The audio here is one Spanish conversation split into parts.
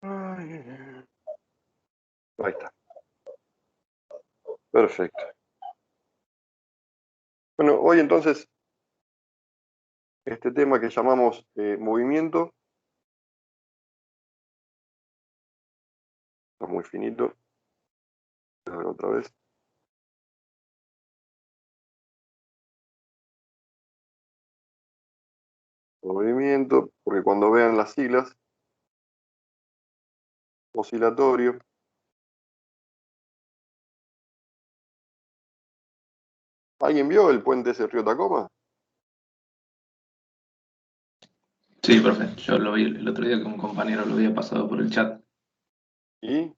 Ahí está. Perfecto. Bueno, hoy entonces, este tema que llamamos movimiento, está muy finito. A ver otra vez. Movimiento, porque cuando vean las siglas, oscilatorio. ¿Alguien vio el puente ese río Tacoma? Sí, profe, yo lo vi el otro día que un compañero lo había pasado por el chat. ¿Y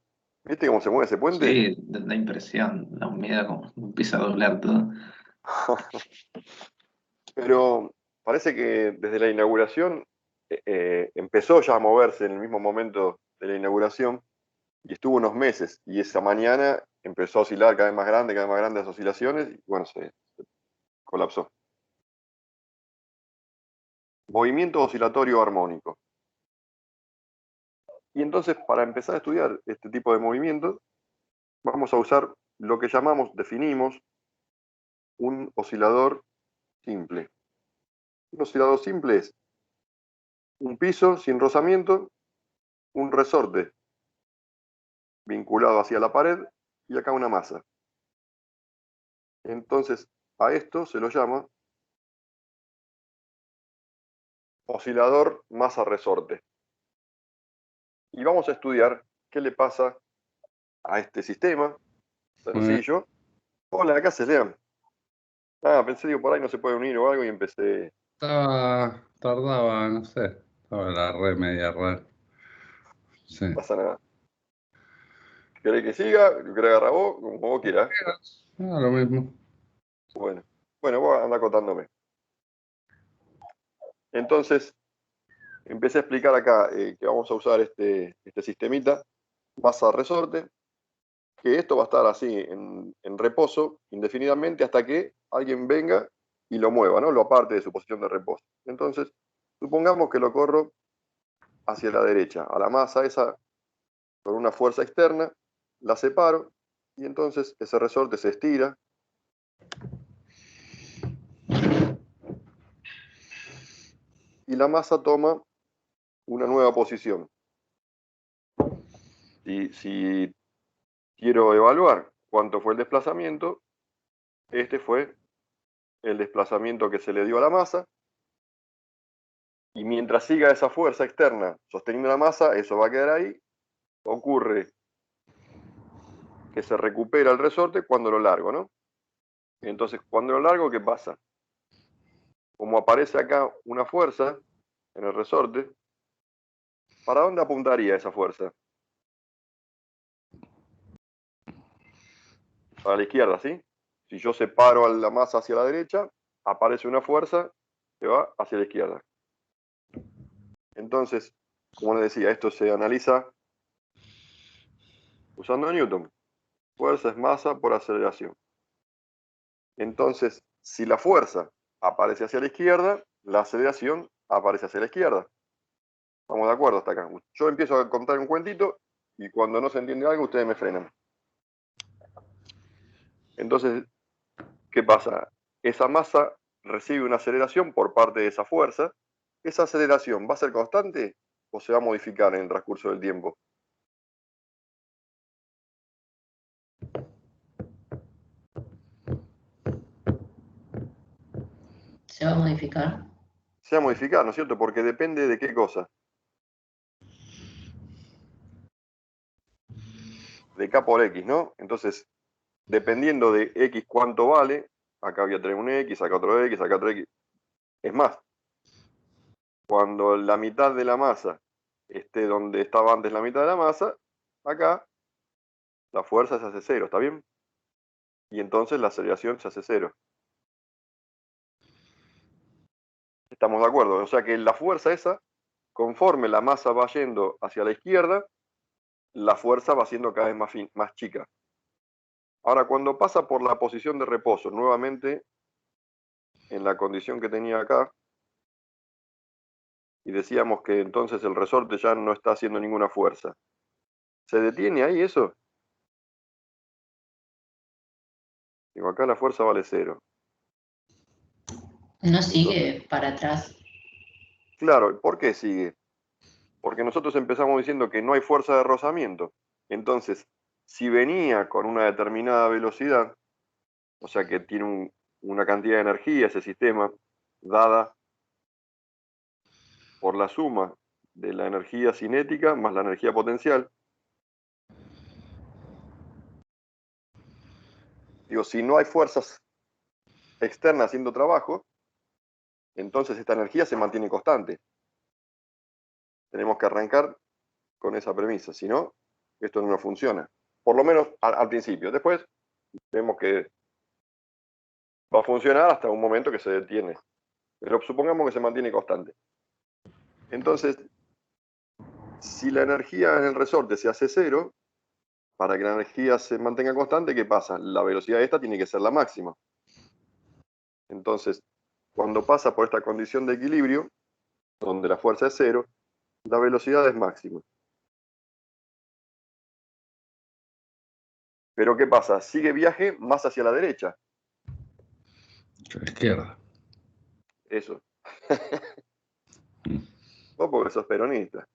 viste cómo se mueve ese puente? Sí, da impresión, da un miedo como empieza a doblar todo. Pero parece que desde la inauguración empezó ya a moverse en el mismo momento de la inauguración y estuvo unos meses. Y esa mañana empezó a oscilar cada vez más grandes las oscilaciones y bueno, se colapsó. Movimiento oscilatorio armónico. Y entonces, para empezar a estudiar este tipo de movimientos, vamos a usar lo que definimos un oscilador simple. Un oscilador simple es un piso sin rozamiento, un resorte vinculado hacia la pared y acá una masa. Entonces, a esto se lo llama oscilador masa-resorte. Y vamos a estudiar qué le pasa a este sistema sencillo. Hola, acá se lean. Pensé que por ahí no se puede unir o algo y empecé. Tardaba, no sé, estaba la red media rara. Sí. No pasa nada. ¿Querés que siga? ¿Querés agarrar vos? Como vos quieras. Lo mismo. Bueno, vos anda acotándome. Entonces, empecé a explicar acá que vamos a usar este sistemita, masa-resorte, que esto va a estar así en reposo indefinidamente hasta que alguien venga y lo mueva, ¿no? Lo aparte de su posición de reposo. Entonces, supongamos que lo corro hacia la derecha, a la masa esa, con una fuerza externa, la separo y entonces ese resorte se estira. Y la masa toma una nueva posición. Si quiero evaluar cuánto fue el desplazamiento, este fue el desplazamiento que se le dio a la masa. Y mientras siga esa fuerza externa sosteniendo la masa, eso va a quedar ahí. Ocurre que se recupera el resorte cuando lo largo, ¿no? Entonces, cuando lo largo, ¿qué pasa? Como aparece acá una fuerza en el resorte, ¿para dónde apuntaría esa fuerza? Para la izquierda, ¿sí? Si yo separo a la masa hacia la derecha, aparece una fuerza que va hacia la izquierda. Entonces, como les decía, esto se analiza usando Newton. Fuerza es masa por aceleración. Entonces, si la fuerza aparece hacia la izquierda, la aceleración aparece hacia la izquierda. ¿Estamos de acuerdo hasta acá? Yo empiezo a contar un cuentito y cuando no se entiende algo, ustedes me frenan. Entonces, ¿qué pasa? Esa masa recibe una aceleración por parte de esa fuerza. ¿Esa aceleración va a ser constante o se va a modificar en el transcurso del tiempo? ¿Se va a modificar? Se va a modificar, ¿no es cierto? Porque depende de qué cosa. De K por X, ¿no? Entonces, dependiendo de X cuánto vale, acá voy a tener un X, acá otro X. Es más, cuando la mitad de la masa esté donde estaba antes la mitad de la masa, acá la fuerza se hace cero, ¿está bien? Y entonces la aceleración se hace cero. ¿Estamos de acuerdo? O sea que la fuerza esa, conforme la masa va yendo hacia la izquierda, la fuerza va siendo cada vez más chica. Ahora, cuando pasa por la posición de reposo, nuevamente en la condición que tenía acá, y decíamos que entonces el resorte ya no está haciendo ninguna fuerza. ¿Se detiene ahí eso? Digo, acá la fuerza vale 0. No sigue para atrás. Claro, ¿por qué sigue? Porque nosotros empezamos diciendo que no hay fuerza de rozamiento. Entonces, si venía con una determinada velocidad, o sea que tiene una cantidad de energía ese sistema, dada por la suma de la energía cinética más la energía potencial. Digo, si no hay fuerzas externas haciendo trabajo, entonces esta energía se mantiene constante. Tenemos que arrancar con esa premisa, si no, esto no funciona. Por lo menos al principio. Después vemos que va a funcionar hasta un momento que se detiene. Pero supongamos que se mantiene constante. Entonces, si la energía en el resorte se hace 0, para que la energía se mantenga constante, ¿qué pasa? La velocidad de esta tiene que ser la máxima. Entonces, cuando pasa por esta condición de equilibrio, donde la fuerza es 0, la velocidad es máxima. Pero ¿qué pasa? Sigue viaje más hacia la derecha. A la izquierda. Eso. Vos porque sos peronista.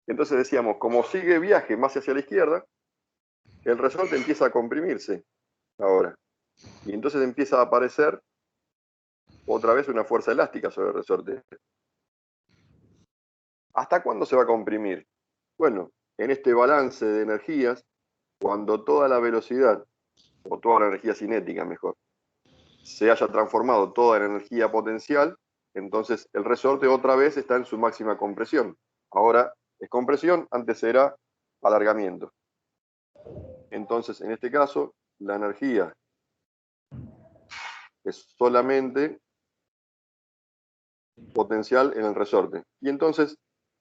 Entonces decíamos, como sigue viaje más hacia la izquierda, el resorte empieza a comprimirse ahora. Y entonces empieza a aparecer otra vez una fuerza elástica sobre el resorte. ¿Hasta cuándo se va a comprimir? Bueno, en este balance de energías, cuando toda la velocidad, o toda la energía cinética mejor, se haya transformado toda en energía potencial, entonces el resorte otra vez está en su máxima compresión. Ahora es compresión, antes era alargamiento. Entonces, en este caso, la energía es solamente potencial en el resorte. Y entonces,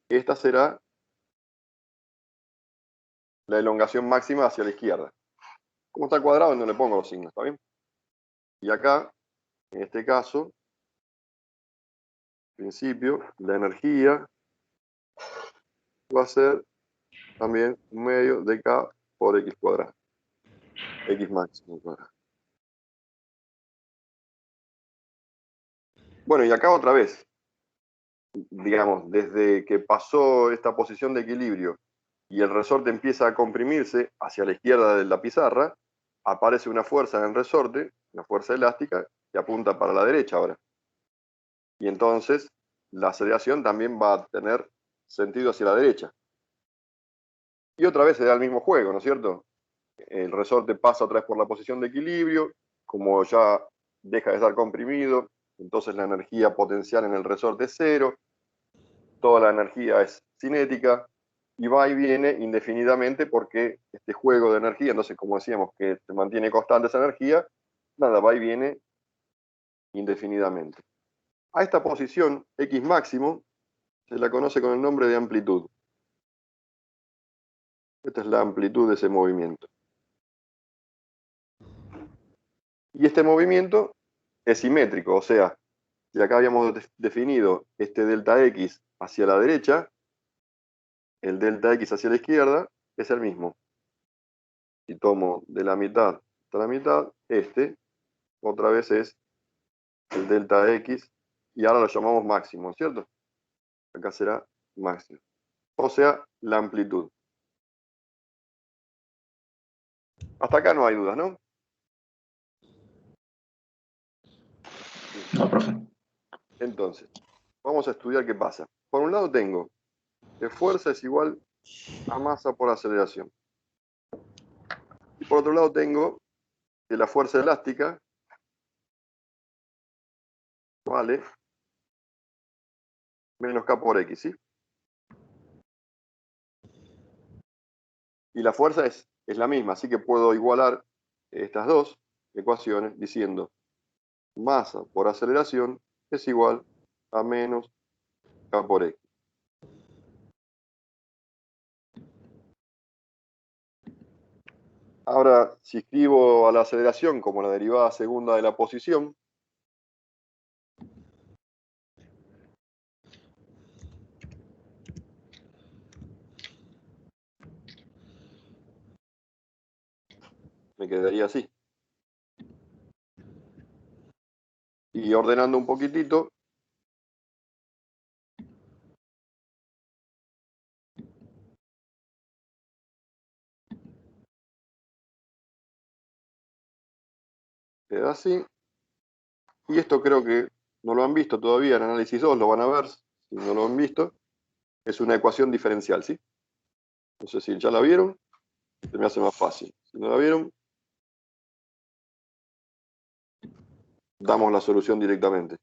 esta será la elongación máxima hacia la izquierda. Como está cuadrado, no le pongo los signos, ¿está bien? Y acá, en este caso, en principio, la energía va a ser también un medio de K por X cuadrado. X máximo cuadrado. Bueno, y acá otra vez, digamos, desde que pasó esta posición de equilibrio y el resorte empieza a comprimirse hacia la izquierda de la pizarra, aparece una fuerza en el resorte, una fuerza elástica, que apunta para la derecha ahora. Y entonces la aceleración también va a tener sentido hacia la derecha. Y otra vez se da el mismo juego, ¿no es cierto? El resorte pasa otra vez por la posición de equilibrio, como ya deja de estar comprimido, entonces la energía potencial en el resorte es 0, toda la energía es cinética, y va y viene indefinidamente porque este juego de energía, entonces como decíamos que se mantiene constante esa energía, nada, va y viene indefinidamente. A esta posición, X máximo, se la conoce con el nombre de amplitud. Esta es la amplitud de ese movimiento. Y este movimiento es simétrico, o sea, si acá habíamos definido este delta X hacia la derecha, el delta X hacia la izquierda es el mismo. Si tomo de la mitad hasta la mitad, este otra vez es el delta X, y ahora lo llamamos máximo, ¿cierto? Acá será máximo. O sea, la amplitud. Hasta acá no hay dudas, ¿no? No, profe. Entonces, vamos a estudiar qué pasa. Por un lado tengo que fuerza es igual a masa por aceleración. Y por otro lado tengo que la fuerza elástica vale menos K por X, ¿sí? Y la fuerza es la misma, así que puedo igualar estas dos ecuaciones diciendo masa por aceleración es igual a menos K por X. Ahora, si escribo a la aceleración como la derivada segunda de la posición, me quedaría así. Y ordenando un poquitito, queda así. Y esto creo que no lo han visto todavía en análisis 2, lo van a ver, si no lo han visto. Es una ecuación diferencial, ¿sí? No sé si ya la vieron, se me hace más fácil. Si no la vieron, damos la solución directamente.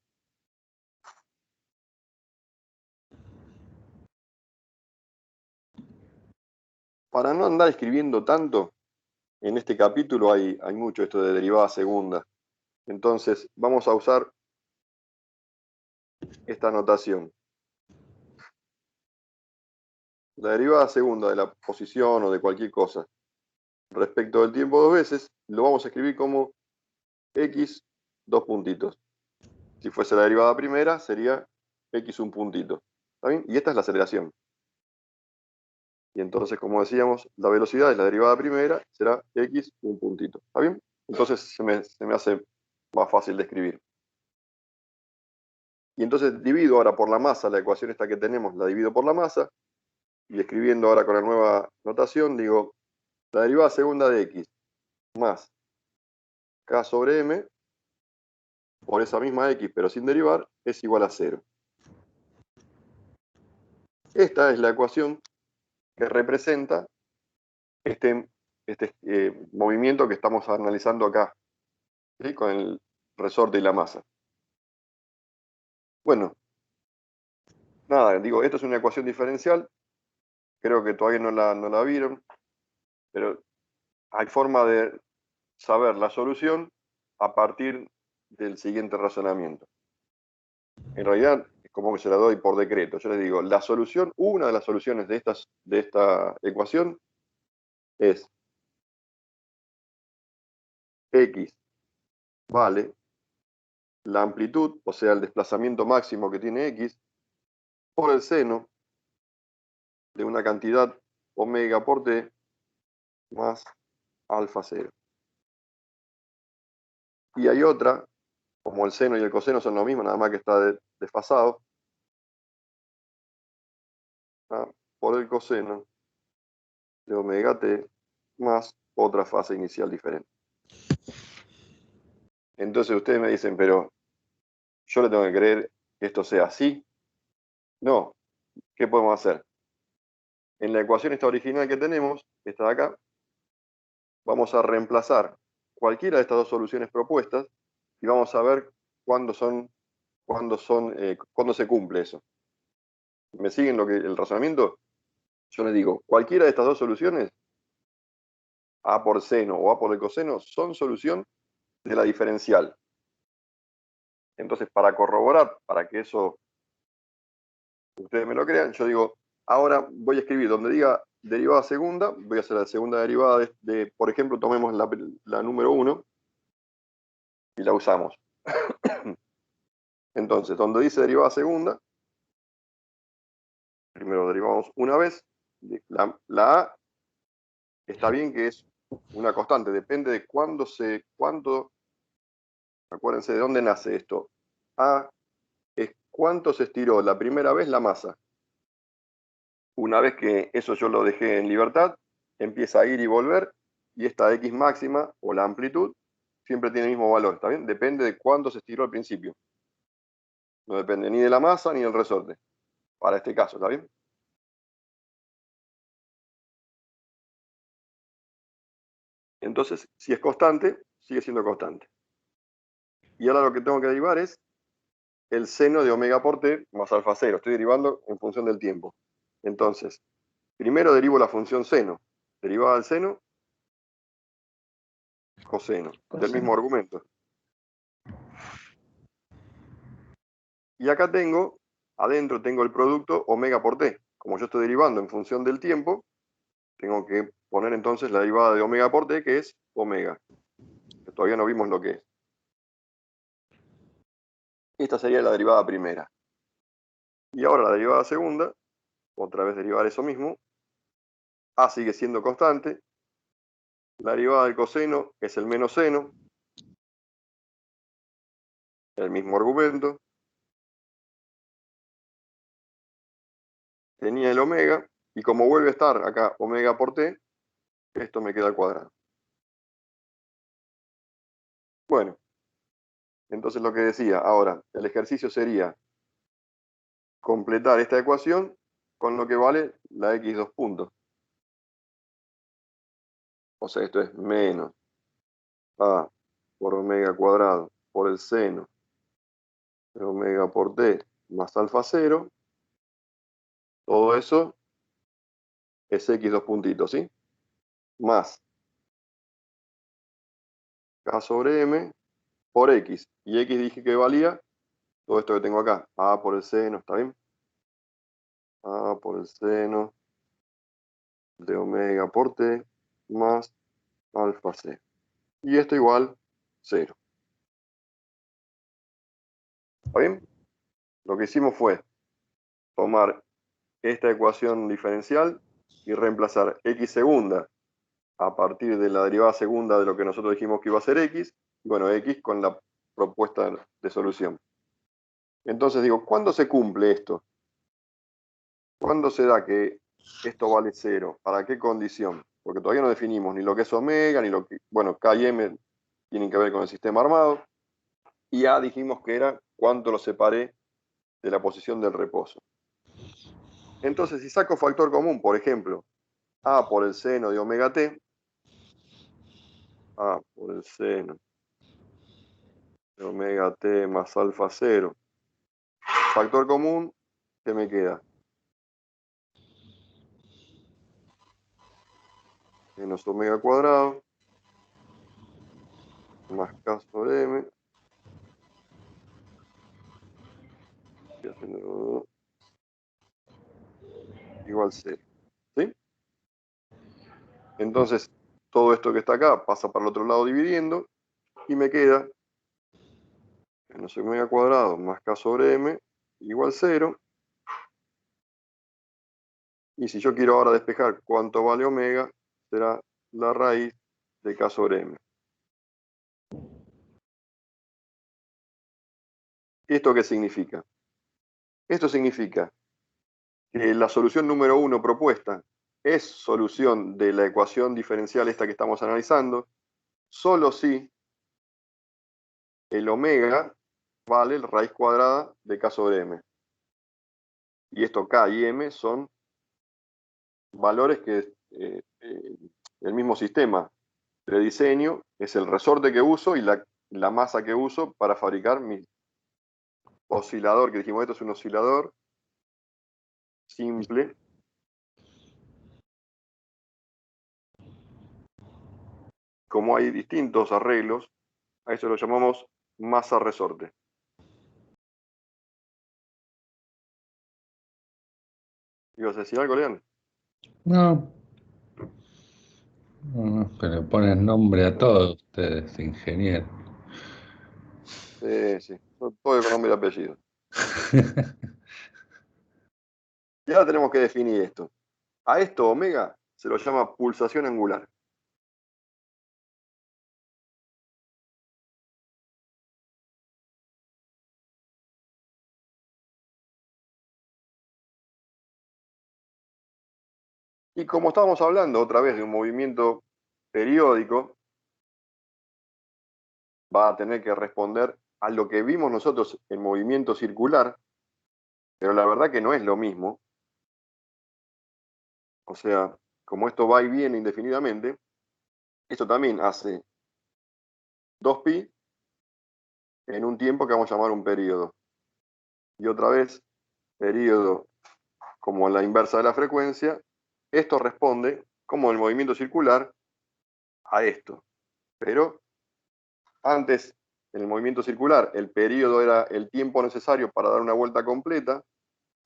Para no andar escribiendo tanto, en este capítulo hay mucho esto de derivada segunda. Entonces, vamos a usar esta notación. La derivada segunda de la posición o de cualquier cosa respecto del tiempo dos veces, lo vamos a escribir como x dos puntitos. Si fuese la derivada primera, sería x un puntito. ¿Está bien? Y esta es la aceleración. Y entonces, como decíamos, la velocidad de la derivada primera será x un puntito. ¿Está bien? Entonces se me hace más fácil de escribir. Y entonces divido ahora por la masa, la ecuación esta que tenemos la divido por la masa, y escribiendo ahora con la nueva notación, digo, la derivada segunda de x más k sobre m, por esa misma x, pero sin derivar, es igual a 0. Esta es la ecuación que representa este movimiento que estamos analizando acá, ¿sí? Con el resorte y la masa. Bueno, nada, digo, esto es una ecuación diferencial, creo que todavía no la vieron, pero hay forma de saber la solución a partir del siguiente razonamiento. En realidad, es como que se la doy por decreto. Yo les digo, la solución, una de las soluciones de esta ecuación es x vale la amplitud, o sea, el desplazamiento máximo que tiene x, por el seno de una cantidad omega por t más alfa 0. Y hay otra, como el seno y el coseno son lo mismo, nada más que está desfasado, por el coseno de omega t más otra fase inicial diferente. Entonces ustedes me dicen, pero yo le tengo que creer que esto sea así. No, ¿qué podemos hacer? En la ecuación esta original que tenemos, esta de acá, vamos a reemplazar cualquiera de estas dos soluciones propuestas y vamos a ver cuándo se cumple eso. ¿Me siguen el razonamiento? Yo les digo, cualquiera de estas dos soluciones, a por seno o a por el coseno, son solución de la diferencial. Entonces, para corroborar, para que eso ustedes me lo crean, yo digo, ahora voy a escribir donde diga derivada segunda, voy a hacer la segunda derivada por ejemplo, tomemos la número 1 y la usamos. Entonces, donde dice derivada segunda, primero derivamos una vez, la A está bien que es una constante, depende de acuérdense de dónde nace esto. A es cuánto se estiró la primera vez la masa. Una vez que eso yo lo dejé en libertad, empieza a ir y volver, y esta x máxima, o la amplitud, siempre tiene el mismo valor, ¿está bien? Depende de cuánto se estiró al principio. No depende ni de la masa ni del resorte, para este caso, ¿está bien? Entonces, si es constante, sigue siendo constante. Y ahora lo que tengo que derivar es el seno de omega por t más alfa 0. Estoy derivando en función del tiempo. Entonces, primero derivo la función seno. Derivada del seno, coseno, del mismo argumento. Y acá adentro tengo el producto omega por t. Como yo estoy derivando en función del tiempo, tengo que poner entonces la derivada de omega por t, que es omega. Que todavía no vimos lo que es. Esta sería la derivada primera. Y ahora la derivada segunda, otra vez derivar eso mismo. A sigue siendo constante. La derivada del coseno es el menos seno. El mismo argumento. Tenía el omega. Y como vuelve a estar acá omega por t, esto me queda al cuadrado. Bueno, entonces lo que decía, ahora, el ejercicio sería completar esta ecuación con lo que vale la x dos puntos. O sea, esto es menos a por omega cuadrado por el seno de omega por t más alfa 0. Todo eso es x dos puntitos, ¿sí? Más k sobre m por x. Y x dije que valía todo esto que tengo acá. A por el seno, ¿está bien? A por el seno de omega por t más alfa 0. Y esto igual 0. ¿Está bien? Lo que hicimos fue tomar esta ecuación diferencial y reemplazar x segunda a partir de la derivada segunda de lo que nosotros dijimos que iba a ser x, y bueno, x con la propuesta de solución. Entonces digo, ¿cuándo se cumple esto? ¿Cuándo se da que esto vale 0? ¿Para qué condición? Porque todavía no definimos ni lo que es omega, ni lo que... Bueno, K y M tienen que ver con el sistema armado. Y A dijimos que era cuánto lo separé de la posición del reposo. Entonces, si saco factor común, por ejemplo, A por el seno de omega t, A por el seno de omega t más alfa 0, factor común, ¿qué me queda? Menos omega cuadrado más k sobre m igual 0. ¿Sí? Entonces, todo esto que está acá pasa para el otro lado dividiendo y me queda menos omega cuadrado más k sobre m igual 0. Y si yo quiero ahora despejar cuánto vale omega, será la raíz de k sobre m. ¿Esto qué significa? Esto significa que la solución número 1 propuesta es solución de la ecuación diferencial esta que estamos analizando, solo si el omega vale la raíz cuadrada de k sobre m. Y esto k y m son valores que el mismo sistema de diseño es el resorte que uso y la masa que uso para fabricar mi oscilador, que dijimos esto es un oscilador simple. Como hay distintos arreglos, a eso lo llamamos masa resorte. ¿Ibas a decir algo, León? No, no, que le ponen nombre a todos ustedes, ingeniero. Sí, todo con nombre y apellido. Y ahora tenemos que definir esto. A esto, omega, se lo llama pulsación angular. Y como estábamos hablando otra vez de un movimiento periódico, va a tener que responder a lo que vimos nosotros en movimiento circular, pero la verdad que no es lo mismo. O sea, como esto va y viene indefinidamente, esto también hace 2pi en un tiempo que vamos a llamar un periodo. Y otra vez, periodo como la inversa de la frecuencia, esto responde, como el movimiento circular, a esto. Pero antes, en el movimiento circular, el periodo era el tiempo necesario para dar una vuelta completa,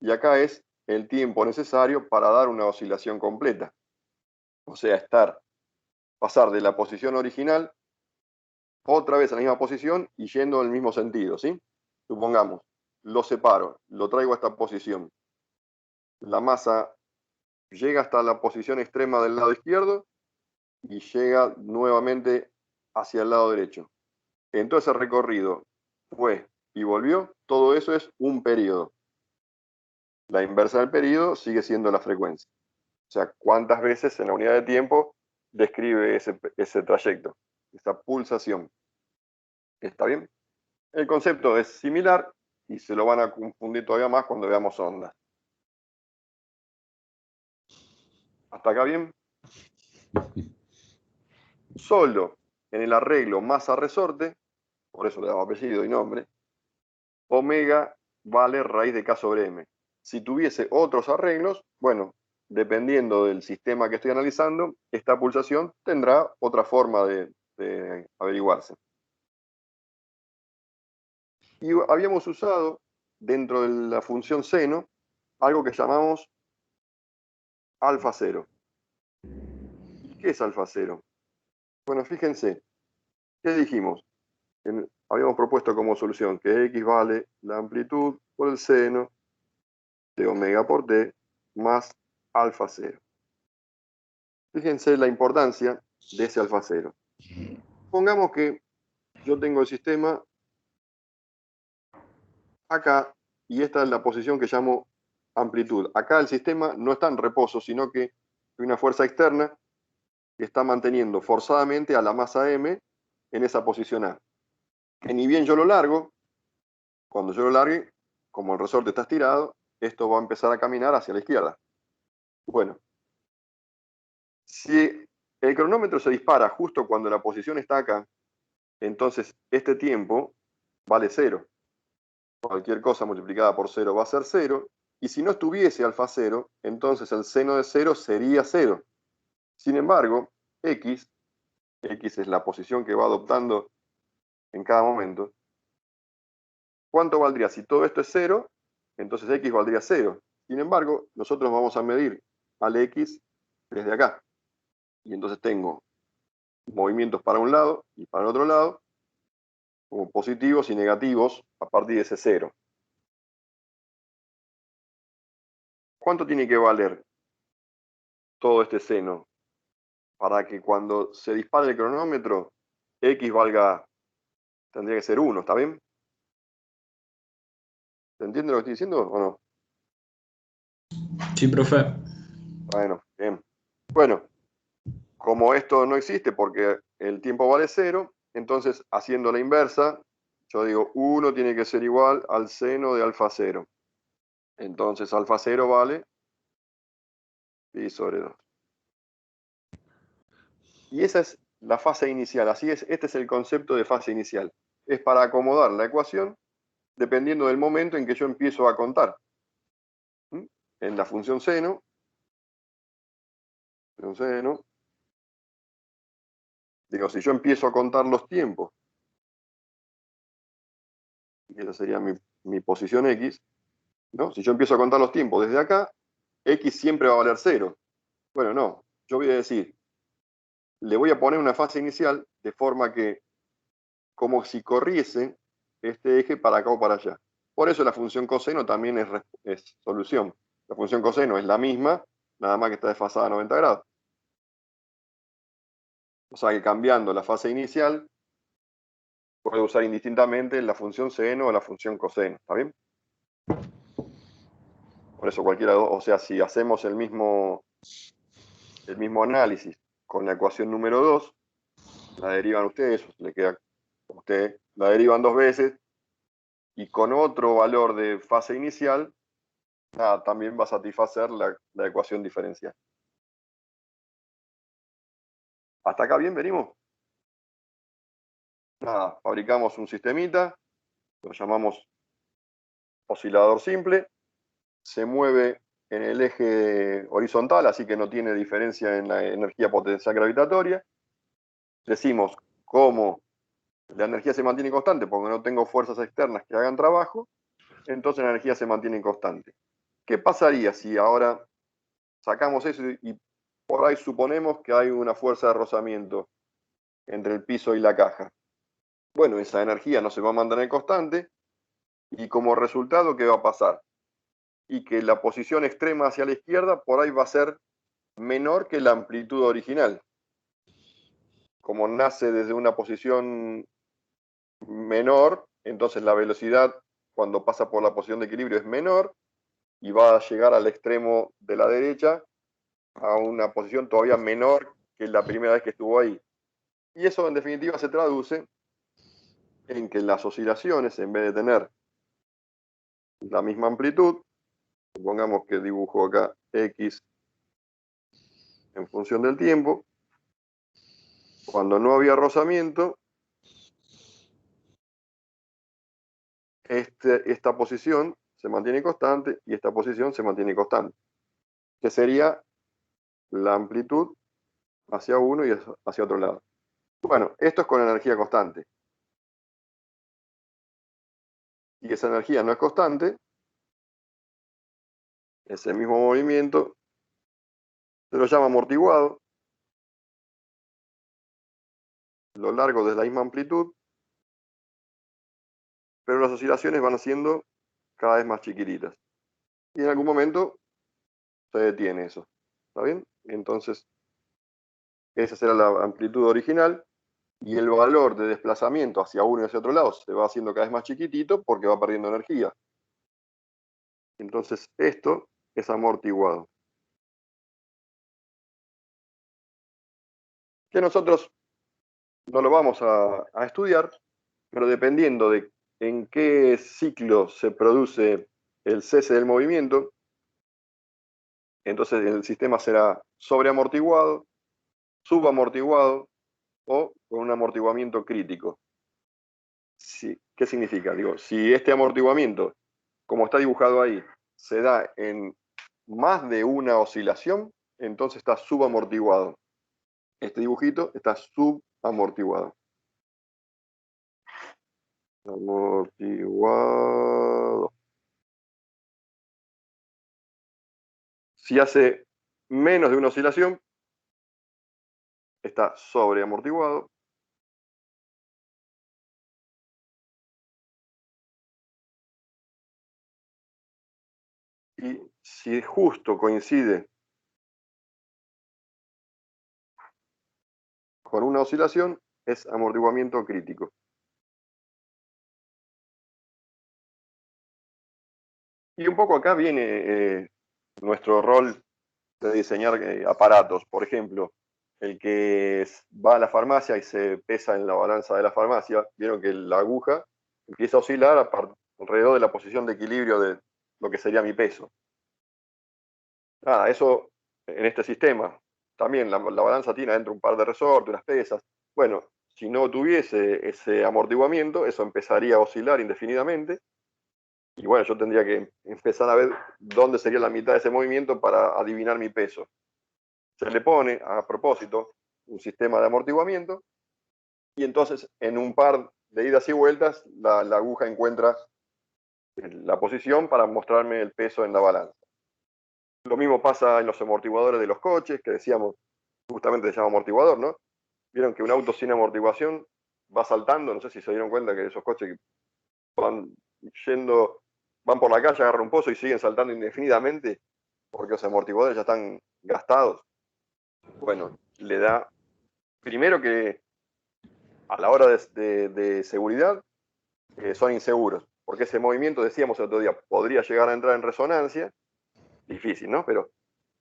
y acá es el tiempo necesario para dar una oscilación completa. O sea, pasar de la posición original otra vez a la misma posición y yendo en el mismo sentido, ¿sí? Supongamos, lo separo, lo traigo a esta posición. La masa llega hasta la posición extrema del lado izquierdo y llega nuevamente hacia el lado derecho. En todo ese recorrido fue y volvió, todo eso es un periodo. La inversa del periodo sigue siendo la frecuencia. O sea, cuántas veces en la unidad de tiempo describe ese trayecto, esa pulsación. ¿Está bien? El concepto es similar y se lo van a confundir todavía más cuando veamos ondas. ¿Hasta acá bien? Solo en el arreglo masa-resorte, por eso le damos apellido y nombre, omega vale raíz de K sobre M. Si tuviese otros arreglos, bueno, dependiendo del sistema que estoy analizando, esta pulsación tendrá otra forma de averiguarse. Y habíamos usado dentro de la función seno algo que llamamos alfa cero. ¿Y qué es alfa cero? Bueno, fíjense, ¿qué dijimos? Habíamos propuesto como solución que x vale la amplitud por el seno de omega por t más alfa cero. Fíjense la importancia de ese alfa cero. Pongamos que yo tengo el sistema acá y esta es la posición que llamo amplitud. Acá el sistema no está en reposo, sino que hay una fuerza externa que está manteniendo forzadamente a la masa m en esa posición A. Que ni bien yo lo largo, cuando yo lo largue, como el resorte está estirado, esto va a empezar a caminar hacia la izquierda. Bueno, si el cronómetro se dispara justo cuando la posición está acá, entonces este tiempo vale 0. Cualquier cosa multiplicada por 0 va a ser 0. Y si no estuviese alfa 0, entonces el seno de 0 sería 0. Sin embargo, x es la posición que va adoptando en cada momento. ¿Cuánto valdría? Si todo esto es 0, entonces x valdría 0. Sin embargo, nosotros vamos a medir al x desde acá. Y entonces tengo movimientos para un lado y para el otro lado, como positivos y negativos a partir de ese 0. ¿Cuánto tiene que valer todo este seno para que cuando se dispare el cronómetro, x tendría que ser 1, ¿está bien? ¿Se entiende lo que estoy diciendo o no? Sí, profe. Bueno, bien. Bueno, como esto no existe porque el tiempo vale 0, entonces haciendo la inversa, yo digo 1 tiene que ser igual al seno de alfa 0. Entonces alfa 0 vale pi sobre 2. Y esa es la fase inicial. Así es, este es el concepto de fase inicial. Es para acomodar la ecuación dependiendo del momento en que yo empiezo a contar. En la función seno, digo, si yo empiezo a contar los tiempos, y esa sería mi posición x, ¿no? Si yo empiezo a contar los tiempos desde acá, x siempre va a valer 0. Bueno, no, yo voy a decir, le voy a poner una fase inicial de forma que, como si corriese este eje para acá o para allá. Por eso la función coseno también es solución. La función coseno es la misma, nada más que está desfasada a 90 grados. O sea que cambiando la fase inicial, puedo usar indistintamente la función seno o la función coseno. ¿Está bien? Por eso cualquiera, o sea, si hacemos el mismo análisis con la ecuación número 2, la derivan ustedes, le queda a usted, la derivan 2 veces, y con otro valor de fase inicial, nada, también va a satisfacer la ecuación diferencial. ¿Hasta acá bien venimos? Nada, fabricamos un sistemita, lo llamamos oscilador simple, se mueve en el eje horizontal, así que no tiene diferencia en la energía potencial gravitatoria. Decimos cómo la energía se mantiene constante porque no tengo fuerzas externas que hagan trabajo, entonces la energía se mantiene constante. ¿Qué pasaría si ahora sacamos eso y Por ahí suponemos que hay una fuerza de rozamiento entre el piso y la caja. Bueno, esa energía no se va a mantener constante y como resultado, ¿qué va a pasar? Y que la posición extrema hacia la izquierda por ahí va a ser menor que la amplitud original. Como nace desde una posición menor, entonces la velocidad cuando pasa por la posición de equilibrio es menor y va a llegar al extremo de la derecha a una posición todavía menor que la primera vez que estuvo ahí. Y eso en definitiva se traduce en que las oscilaciones, en vez de tener la misma amplitud, supongamos que dibujo acá X en función del tiempo, cuando no había rozamiento, esta posición se mantiene constante y esta posición se mantiene constante, que sería la amplitud hacia uno y hacia otro lado. Bueno, esto es con energía constante. Y esa energía no es constante, ese mismo movimiento se lo llama amortiguado, lo largo de la misma amplitud, pero las oscilaciones van siendo cada vez más chiquititas. Y en algún momento se detiene eso. ¿Está bien? Entonces, esa será la amplitud original y el valor de desplazamiento hacia uno y hacia otro lado se va haciendo cada vez más chiquitito porque va perdiendo energía. Entonces, esto es amortiguado. Que nosotros no lo vamos a estudiar, pero dependiendo de en qué ciclo se produce el cese del movimiento, entonces el sistema será sobreamortiguado, subamortiguado o con un amortiguamiento crítico. ¿Qué significa? Digo, si este amortiguamiento, como está dibujado ahí, se da en más de una oscilación, entonces está subamortiguado. Este dibujito está subamortiguado. Amortiguado. Si hace menos de una oscilación, está sobreamortiguado. Y si justo coincide con una oscilación, es amortiguamiento crítico. Y un poco acá viene nuestro rol de diseñar aparatos. Por ejemplo, el que va a la farmacia y se pesa en la balanza de la farmacia, vieron que la aguja empieza a oscilar alrededor de la posición de equilibrio de lo que sería mi peso. Nada, eso en este sistema. También la balanza tiene adentro un par de resortes, unas pesas. Bueno, si no tuviese ese amortiguamiento, eso empezaría a oscilar indefinidamente. Y bueno, yo tendría que empezar a ver dónde sería la mitad de ese movimiento para adivinar mi peso. Se le pone, a propósito, un sistema de amortiguamiento y entonces en un par de idas y vueltas la aguja encuentra la posición para mostrarme el peso en la balanza. Lo mismo pasa en los amortiguadores de los coches, que decíamos, justamente se llama amortiguador, ¿no? Vieron que un auto sin amortiguación va saltando, no sé si se dieron cuenta que esos coches van van por la calle, agarran un pozo y siguen saltando indefinidamente porque los amortiguadores ya están gastados. Bueno, le da, primero que a la hora de seguridad son inseguros, porque ese movimiento, decíamos el otro día, podría llegar a entrar en resonancia, difícil, ¿no? Pero,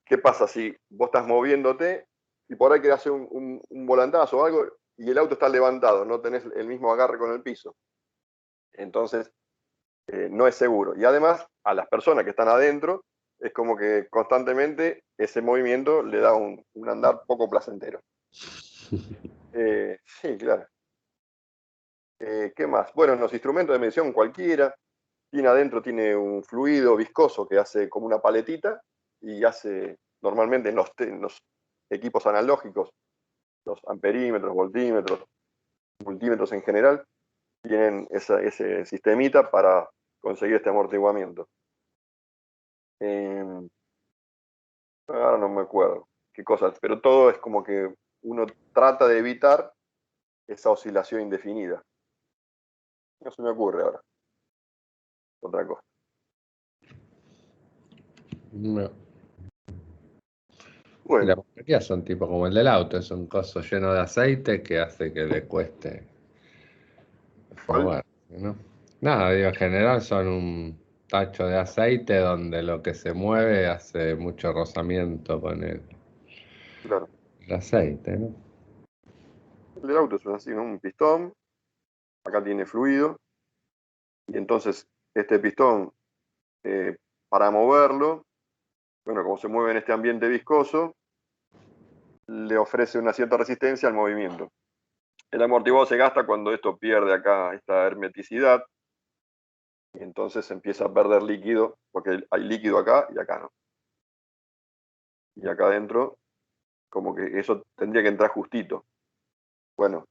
¿qué pasa si vos estás moviéndote y por ahí querés hacer un volantazo o algo y el auto está levantado, no tenés el mismo agarre con el piso? Entonces, no es seguro. Y además, a las personas que están adentro, es como que constantemente ese movimiento le da un andar poco placentero. Sí, claro. ¿Qué más? Bueno, en los instrumentos de medición cualquiera, tiene un fluido viscoso que hace como una paletita y hace normalmente en los equipos analógicos, los amperímetros, voltímetros, multímetros en general, tienen ese sistemita para conseguir este amortiguamiento. Ahora no me acuerdo. qué cosas, pero todo es como que uno trata de evitar esa oscilación indefinida. No se me ocurre ahora otra cosa. No. Y Bueno, las baterías son tipo como el del auto, es un coso lleno de aceite que hace que le cueste ¿cuál? moverse, ¿no? Nada, digo, en general son un tacho de aceite donde lo que se mueve hace mucho rozamiento con Claro. el aceite, ¿no? El del auto es así, ¿no? Un pistón, acá tiene fluido, y entonces este pistón, para moverlo, bueno, como se mueve en este ambiente viscoso, le ofrece una cierta resistencia al movimiento. El amortiguador se gasta cuando esto pierde acá esta hermeticidad, y entonces empieza a perder líquido, porque hay líquido acá y acá no. Y acá adentro, como que eso tendría que entrar justito. Bueno,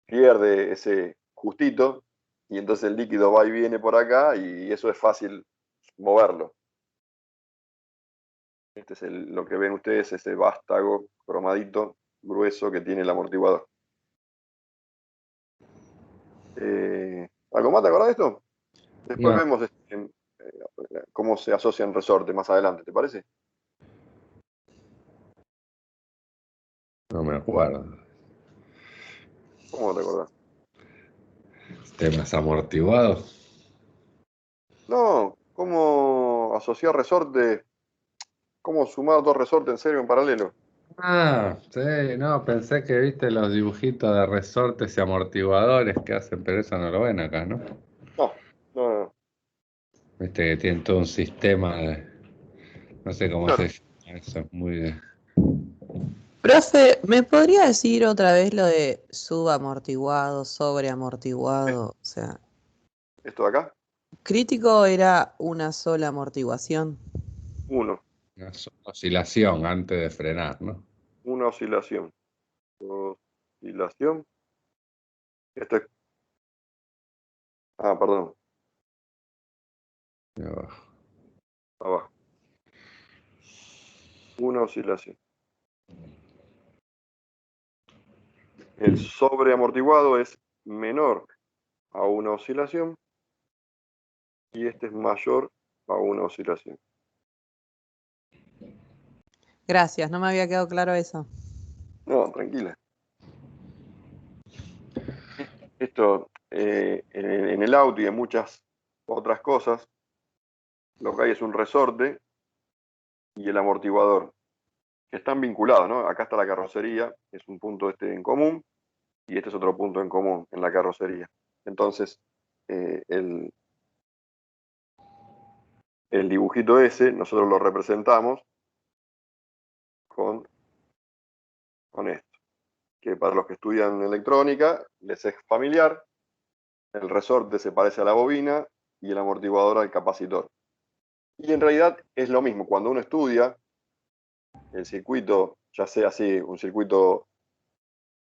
pierde ese justito, y entonces el líquido va y viene por acá, y eso es fácil moverlo. Este es lo que ven ustedes, ese vástago cromadito grueso que tiene el amortiguador. ¿Algo más te acordás de esto? Después No, vemos cómo se asocian resortes más adelante, ¿te parece? no me acuerdo. ¿Cómo no te acordás? Temas amortiguados. No, ¿cómo asociar resortes? ¿Cómo sumar dos resortes en serio en paralelo? Ah, sí, no, pensé que viste los dibujitos de resortes y amortiguadores que hacen, pero eso no lo ven acá, ¿no? No, no, no. Viste que tienen todo un sistema de, no sé cómo se Claro, llama, eso es muy de... Profe, ¿me podría decir otra vez lo de subamortiguado, sobreamortiguado? O sea, esto de acá, crítico era una sola amortiguación. uno, una oscilación antes de frenar, ¿no? una oscilación. Oscilación. Esto es, perdón, Y abajo. abajo. Una oscilación. El sobreamortiguado es menor a una oscilación y este es mayor a una oscilación. Gracias, no me había quedado claro eso. No, tranquila. Esto en el auto y en muchas otras cosas, lo que hay es un resorte y el amortiguador, que están vinculados, ¿no? Acá está la carrocería, es un punto en común, y este es otro punto en común en la carrocería. Entonces, el dibujito ese, nosotros lo representamos con esto, que para los que estudian electrónica les es familiar. El resorte se parece a la bobina y el amortiguador al capacitor. Y en realidad es lo mismo. Cuando uno estudia el circuito, ya sea así, un circuito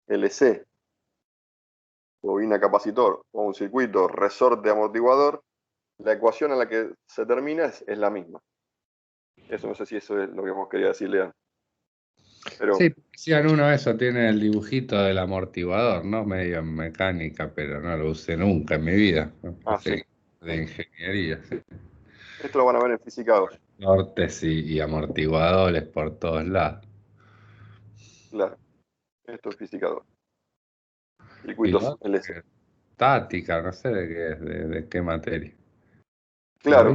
LC, bobina capacitor, o un circuito resorte amortiguador, la ecuación a la que se termina es la misma. Eso no sé si eso es lo que vos quería decirle, pero Sí, decían uno eso, tiene el dibujito del amortiguador, ¿no? Medio en mecánica, pero no lo usé nunca en mi vida. ¿No? sí. De ingeniería, sí. Esto lo van a ver en física 2. Nortes y amortiguadores por todos lados. Claro, esto es física 2. Y lo Circuitos otro LC. es estática, no sé de qué es, de qué materia. Pero Claro,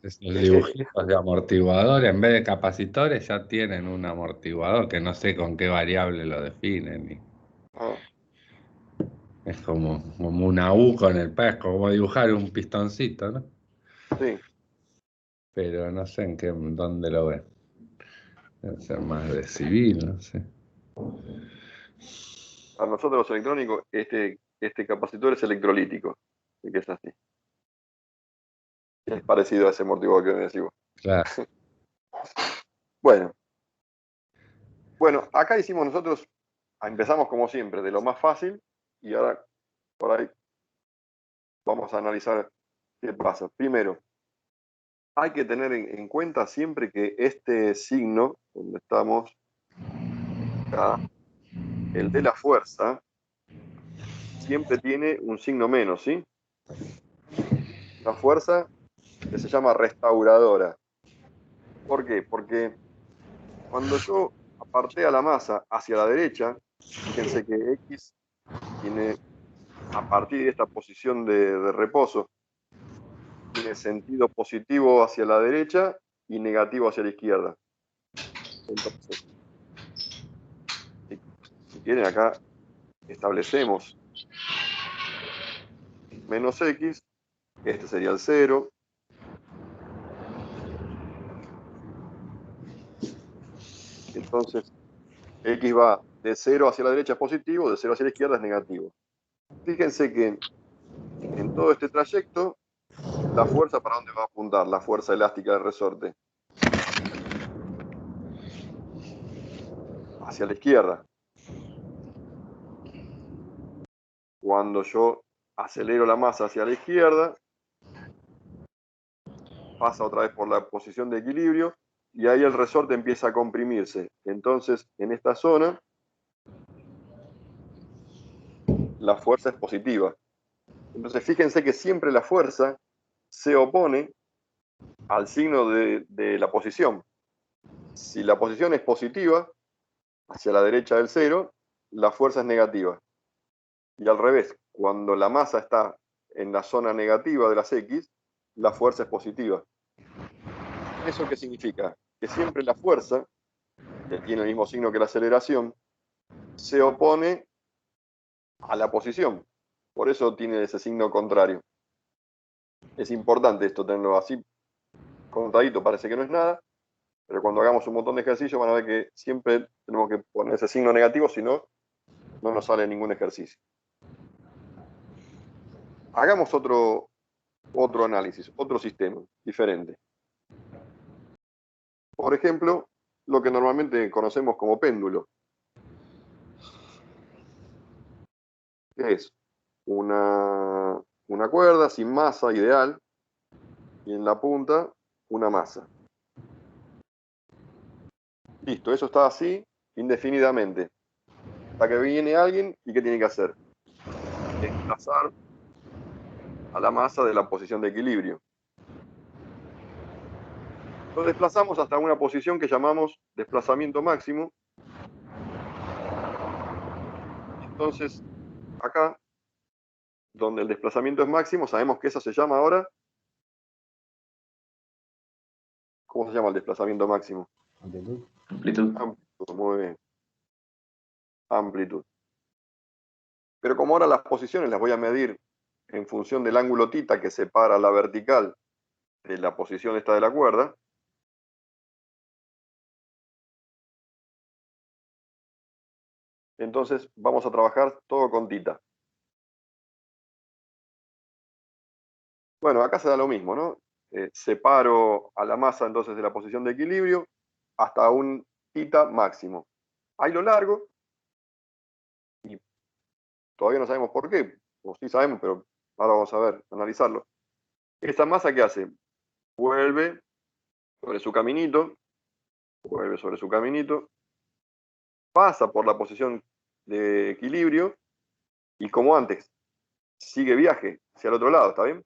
¿viste? Esos eh, dibujitos de amortiguadores, en vez de capacitores, ya tienen un amortiguador que no sé con qué variable lo definen. ah, Es como una U con el pez, como dibujar un pistoncito, ¿no? sí, Pero no sé dónde lo ven. Debe ser más de civil, no sé. a nosotros los electrónicos, este capacitor es electrolítico, así que es así. Es parecido a ese amortiguador que me decís vos. Claro. Bueno, acá hicimos nosotros, empezamos como siempre, de lo más fácil, y ahora por ahí vamos a analizar qué pasa. Primero, hay que tener en cuenta siempre que este signo, donde estamos acá, el de la fuerza, siempre tiene un signo menos, ¿sí? Una fuerza que se llama restauradora. ¿Por qué? Porque cuando yo aparté a la masa hacia la derecha, fíjense que X tiene, a partir de esta posición de reposo, tiene sentido positivo hacia la derecha y negativo hacia la izquierda. Entonces, si quieren acá establecemos menos X, este sería el 0. Entonces, X va de 0 hacia la derecha es positivo, de 0 hacia la izquierda es negativo. Fíjense que en todo este trayecto, la fuerza, ¿para dónde va a apuntar? La fuerza elástica del resorte. Hacia la izquierda. Cuando yo acelero la masa hacia la izquierda, pasa otra vez por la posición de equilibrio y ahí el resorte empieza a comprimirse. Entonces, en esta zona, la fuerza es positiva. Entonces, fíjense que siempre la fuerza se opone al signo de la posición. Si la posición es positiva, hacia la derecha del 0, la fuerza es negativa. Y al revés, cuando la masa está en la zona negativa de las X, la fuerza es positiva. ¿Eso qué significa? Que siempre la fuerza, que tiene el mismo signo que la aceleración, se opone a la posición. Por eso tiene ese signo contrario. Es importante esto tenerlo así contadito, parece que no es nada, pero cuando hagamos un montón de ejercicios van a ver que siempre tenemos que poner ese signo negativo, si no, no nos sale ningún ejercicio. Hagamos otro análisis, otro sistema diferente. Por ejemplo, lo que normalmente conocemos como péndulo, que es una cuerda sin masa ideal y en la punta una masa. Listo, eso está así indefinidamente. Hasta que viene alguien y ¿qué tiene que hacer? Desplazar a la masa de la posición de equilibrio. Lo desplazamos hasta una posición que llamamos desplazamiento máximo. Entonces, acá, donde el desplazamiento es máximo, sabemos que esa se llama ahora. ¿Cómo se llama el desplazamiento máximo? Amplitud. Amplitud, muy bien. Amplitud. Pero como ahora las posiciones las voy a medir en función del ángulo θ que separa la vertical de la posición esta de la cuerda, entonces vamos a trabajar todo con θ. Bueno, acá se da lo mismo, ¿no? Separo a la masa entonces de la posición de equilibrio hasta un θ máximo. Ahí lo largo y todavía no sabemos por qué, o sí sabemos, pero ahora vamos a ver, analizarlo. Esta masa, ¿qué hace? Vuelve sobre su caminito, pasa por la posición de equilibrio y como antes, sigue viaje hacia el otro lado, ¿está bien?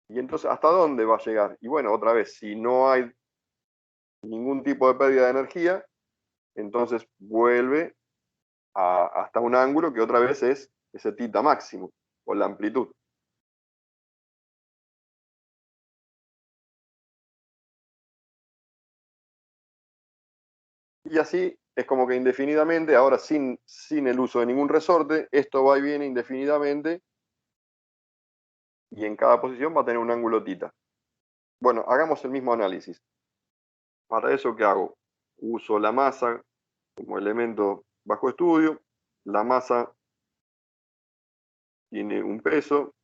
Y entonces, ¿hasta dónde va a llegar? Y bueno, otra vez, si no hay ningún tipo de pérdida de energía, entonces vuelve hasta un ángulo que otra vez es ese θ máximo, o la amplitud. Y así es como que indefinidamente, ahora sin el uso de ningún resorte, esto va y viene indefinidamente y en cada posición va a tener un ángulo θ. Bueno, hagamos el mismo análisis. Para eso, ¿qué hago? Uso la masa como elemento bajo estudio. La masa tiene un peso.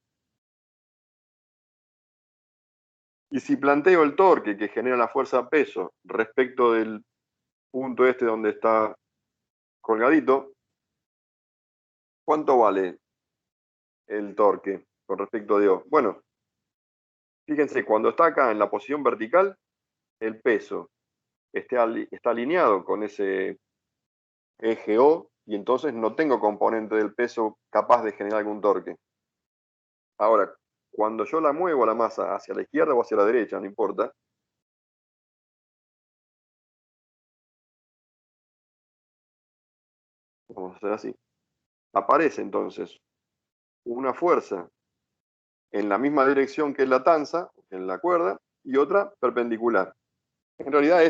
Y si planteo el torque que genera la fuerza peso respecto del punto este donde está colgadito, ¿cuánto vale el torque con respecto de O? Bueno, fíjense, cuando está acá en la posición vertical, el peso está alineado con ese eje O, y entonces no tengo componente del peso capaz de generar algún torque. Ahora, cuando yo la muevo a la masa hacia la izquierda o hacia la derecha, no importa, vamos a hacer así, aparece entonces una fuerza en la misma dirección que la tanza, en la cuerda, y otra perpendicular. En realidad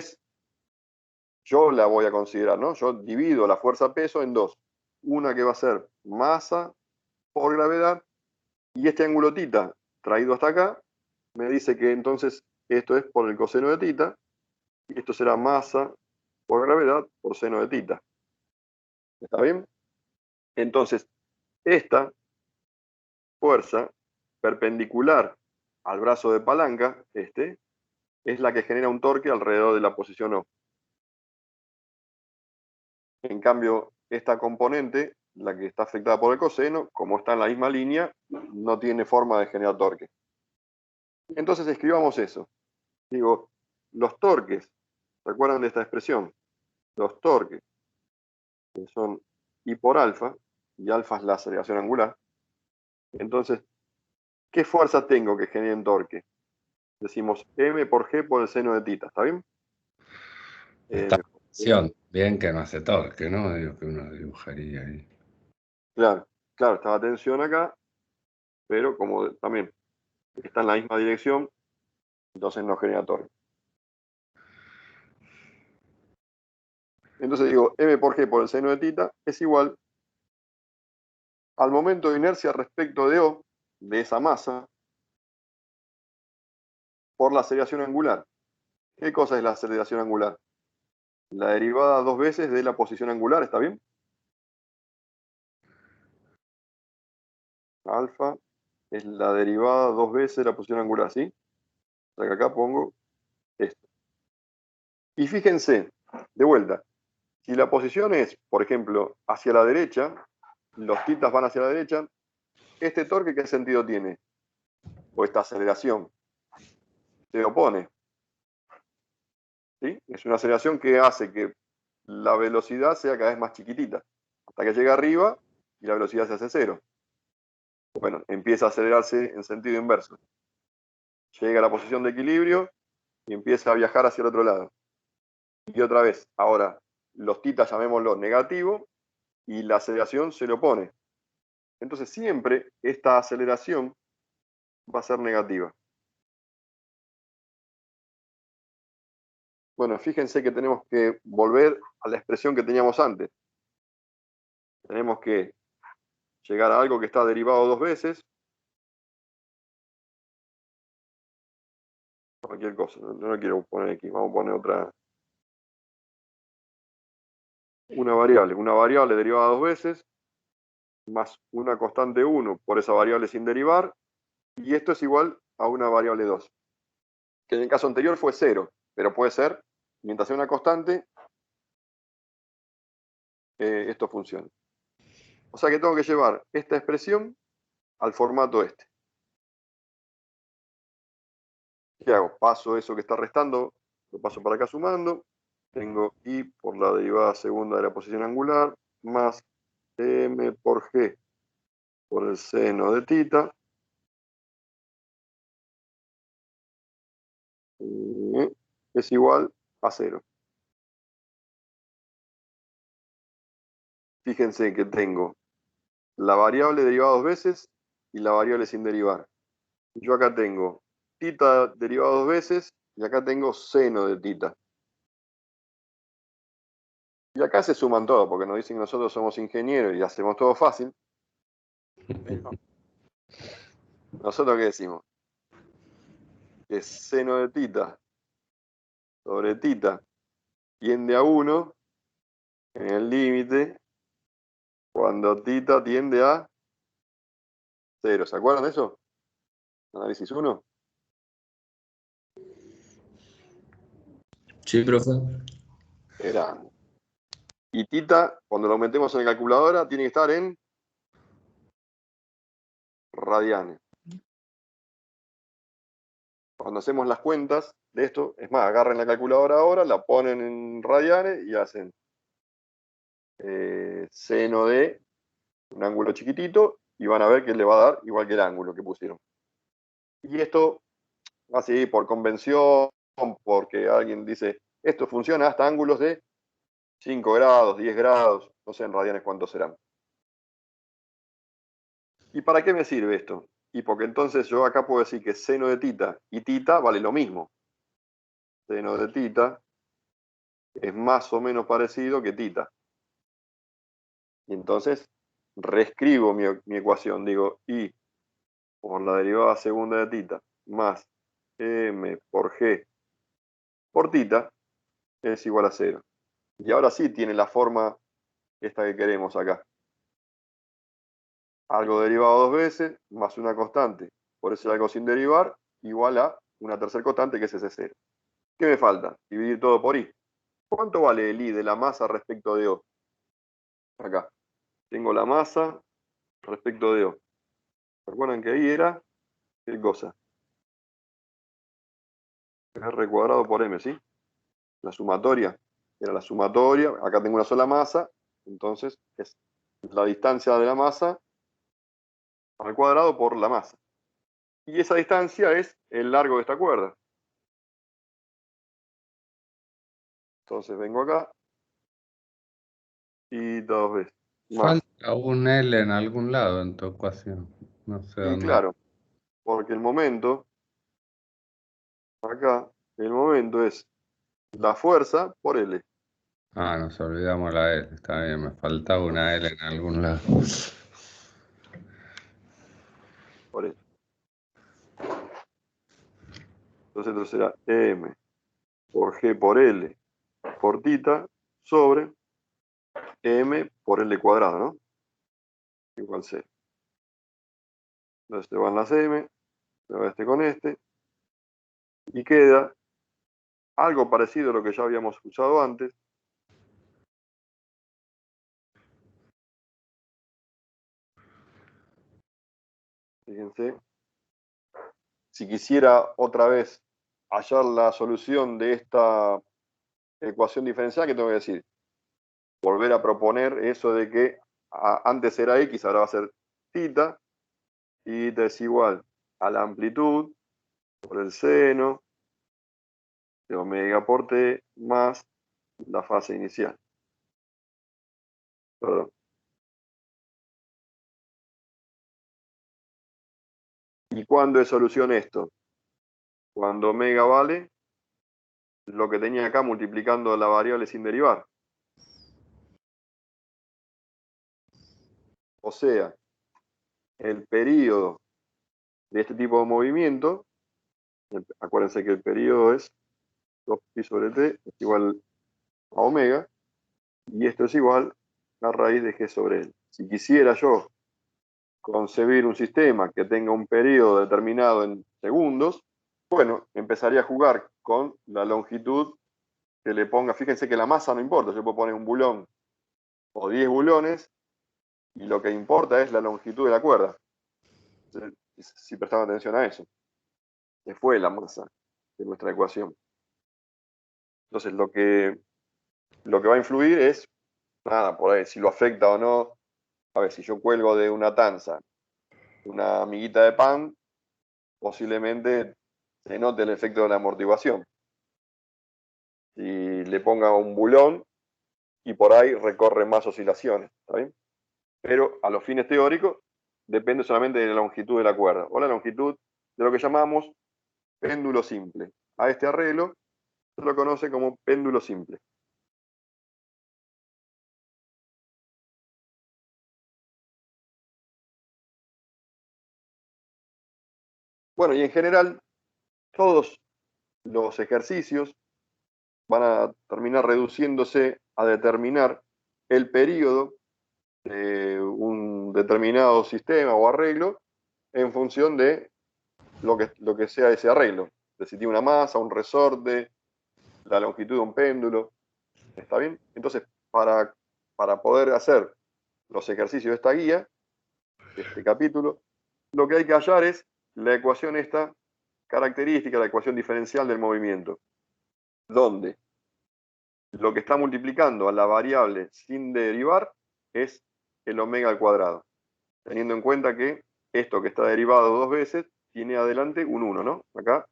yo la voy a considerar, ¿no? Yo divido la fuerza-peso en dos. Una que va a ser masa por gravedad, y este ángulo θ traído hasta acá, me dice que entonces esto es por el coseno de θ, y esto será masa por gravedad por seno de θ. ¿Está bien? Entonces, esta fuerza perpendicular al brazo de palanca, es la que genera un torque alrededor de la posición O. En cambio, esta componente, la que está afectada por el coseno, como está en la misma línea, no tiene forma de generar torque. Entonces escribamos eso. Digo, los torques, ¿se acuerdan de esta expresión? Los torques, que son I por alfa, y alfa es la aceleración angular. Entonces, ¿qué fuerza tengo que generen torque? Decimos M por G por el seno de θ, ¿está bien? Esta función, bien que no hace torque, ¿no? Digo que uno dibujaría ahí. Claro, está la tensión acá, pero como también está en la misma dirección, entonces no genera torque. Entonces digo, M por G por el seno de θ es igual al momento de inercia respecto de O, de esa masa, por la aceleración angular. ¿Qué cosa es la aceleración angular? La derivada dos veces de la posición angular, ¿está bien? Alfa es la derivada dos veces de la posición angular, ¿sí? O sea que acá pongo esto. Y fíjense, de vuelta, si la posición es, por ejemplo, hacia la derecha, los titas van hacia la derecha, ¿este torque qué sentido tiene? O esta aceleración se opone. ¿Sí? Es una aceleración que hace que la velocidad sea cada vez más chiquitita, hasta que llega arriba y la velocidad se hace cero. Bueno, empieza a acelerarse en sentido inverso. Llega a la posición de equilibrio y empieza a viajar hacia el otro lado. Y otra vez, ahora, los titas llamémoslo negativo y la aceleración se le opone. Entonces siempre esta aceleración va a ser negativa. Bueno, fíjense que tenemos que volver a la expresión que teníamos antes. Tenemos que llegar a algo que está derivado dos veces. Cualquier cosa, no lo quiero poner aquí, vamos a poner otra. Una variable derivada dos veces, más una constante 1 por esa variable sin derivar, y esto es igual a una variable 2, que en el caso anterior fue 0, pero puede ser, mientras sea una constante, esto funciona. O sea que tengo que llevar esta expresión al formato este. ¿Qué hago? Paso eso que está restando, lo paso para acá sumando, tengo I por la derivada segunda de la posición angular, más M por G por el seno de θ, es igual a 0. Fíjense que tengo la variable derivada dos veces y la variable sin derivar. Yo acá tengo θ derivada dos veces y acá tengo seno de θ. Y acá se suman todo, porque nos dicen que nosotros somos ingenieros y hacemos todo fácil. Pero ¿nosotros qué decimos? Que seno de θ sobre θ tiende a 1 en el límite cuando θ tiende a 0. ¿Se acuerdan de eso? Análisis 1. Sí, profe. Era. Y θ, cuando lo aumentemos en la calculadora, tiene que estar en radianes. Cuando hacemos las cuentas de esto, es más, agarren la calculadora ahora, la ponen en radianes y hacen seno de un ángulo chiquitito y van a ver que le va a dar igual que el ángulo que pusieron. Y esto, así por convención, porque alguien dice, esto funciona hasta ángulos de 5 grados, 10 grados, no sé en radianes cuántos serán. ¿Y para qué me sirve esto? Y porque entonces yo acá puedo decir que seno de tita y tita vale lo mismo. Seno de tita es más o menos parecido que tita. Y entonces reescribo mi ecuación. Digo, y por la derivada segunda de tita más m por g por tita es igual a 0. Y ahora sí tiene la forma esta que queremos acá. Algo derivado dos veces más una constante por ese algo sin derivar igual a una tercera constante que es ese 0. ¿Qué me falta? Dividir todo por i. ¿Cuánto vale el i de la masa respecto de O? Acá. Tengo la masa respecto de O. ¿Recuerdan que ahí era? ¿Qué cosa? R cuadrado por m, ¿sí? La sumatoria. Era la sumatoria. Acá tengo una sola masa. Entonces es la distancia de la masa al cuadrado por la masa. Y esa distancia es el largo de esta cuerda. Entonces vengo acá y dos veces. Más. Falta un L en algún lado en tu ecuación. No sé Y dónde. claro, porque el momento, acá, el momento es la fuerza por L. Ah, nos olvidamos la L. Está bien, me faltaba una L en algún lado. Por L. Entonces esto será M por G por L por tita sobre M por L cuadrado, ¿no? Igual 0. Entonces se van las M, se va este con este, y queda algo parecido a lo que ya habíamos usado antes. Fíjense, si quisiera otra vez hallar la solución de esta ecuación diferencial, ¿qué tengo que decir? Volver a proponer eso de que antes era X, ahora va a ser tita, y tita es igual a la amplitud por el seno de omega por t más la fase inicial. Perdón. ¿Y cuándo es solución esto? Cuando omega vale lo que tenía acá multiplicando la variable sin derivar. O sea, el periodo de este tipo de movimiento, acuérdense que el periodo es 2pi sobre t es igual a omega, y esto es igual a raíz de g sobre l. Si quisiera yo concebir un sistema que tenga un periodo determinado en segundos, bueno, empezaría a jugar con la longitud que le ponga. Fíjense que la masa no importa, yo puedo poner un bulón o 10 bulones, y lo que importa es la longitud de la cuerda. Si prestamos atención a eso, que fue la masa de nuestra ecuación. Entonces lo que va a influir es, nada, por ahí, si lo afecta o no. A ver, si yo cuelgo de una tanza una amiguita de pan, posiblemente se note el efecto de la amortiguación. Si le ponga un bulón y por ahí recorre más oscilaciones, ¿está bien? Pero a los fines teóricos depende solamente de la longitud de la cuerda o la longitud de lo que llamamos péndulo simple. A este arreglo se lo conoce como péndulo simple. Bueno, y en general todos los ejercicios van a terminar reduciéndose a determinar el periodo de un determinado sistema o arreglo en función de lo que sea ese arreglo. De si tiene una masa, un resorte, la longitud de un péndulo. ¿Está bien? Entonces, para poder hacer los ejercicios de esta guía, de este capítulo, lo que hay que hallar es la ecuación esta característica, la ecuación diferencial del movimiento. ¿Dónde? lo que está multiplicando a la variable sin derivar es el omega al cuadrado, teniendo en cuenta que esto que está derivado 2 veces tiene adelante un 1, ¿no? Acá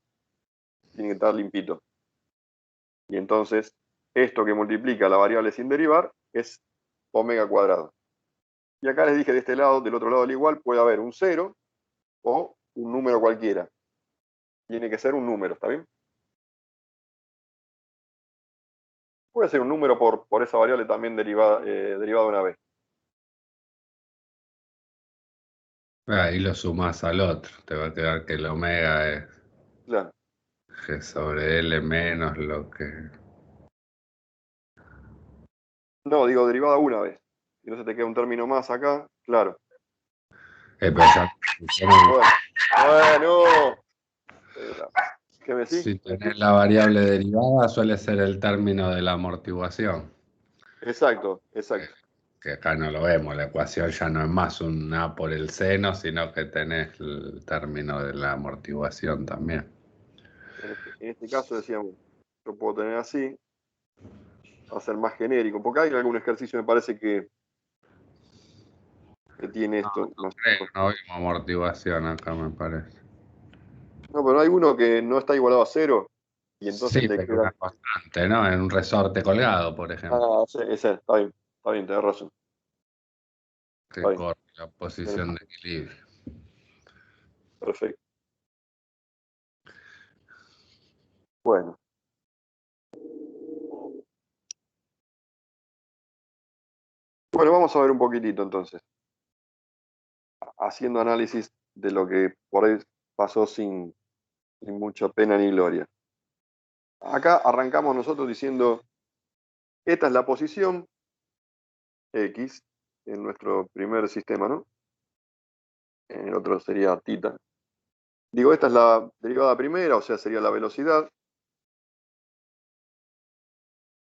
tiene que estar limpito. Y entonces, esto que multiplica la variable sin derivar es omega cuadrado. Y acá les dije de este lado, del otro lado del igual, puede haber un 0 o un número cualquiera. Tiene que ser un número, ¿está bien? Puede ser un número por esa variable también derivada una vez. Ahí lo sumás al otro. Te va a quedar que el omega es Claro. G sobre L menos lo que... No, digo derivada una vez. Y entonces te queda un término más acá, claro. Pero ya, Bueno. ¿Qué me decís? si tenés la variable derivada, suele ser el término de la amortiguación. Exacto, exacto. Que acá no lo vemos, la ecuación ya no es más un A por el seno, sino que tenés el término de la amortiguación también. En este caso decíamos, yo puedo tener así, va a ser más genérico, porque hay algún ejercicio, me parece que tiene esto. No creo, no vimos amortiguación acá, me parece. No, pero hay uno que no está igualado a 0 y entonces Sí, te pero queda. una constante, ¿no? En un resorte colgado, por ejemplo, Ah, sí, ese, está bien, tenés razón. Está que bien, corre la posición de equilibrio. perfecto. Bueno. Bueno, vamos a ver un poquitito entonces, haciendo análisis de lo que por ahí pasó sin mucha pena ni gloria. Acá arrancamos nosotros diciendo, esta es la posición X en nuestro primer sistema, ¿no? En el otro sería tita. Digo, esta es la derivada primera, o sea, sería la velocidad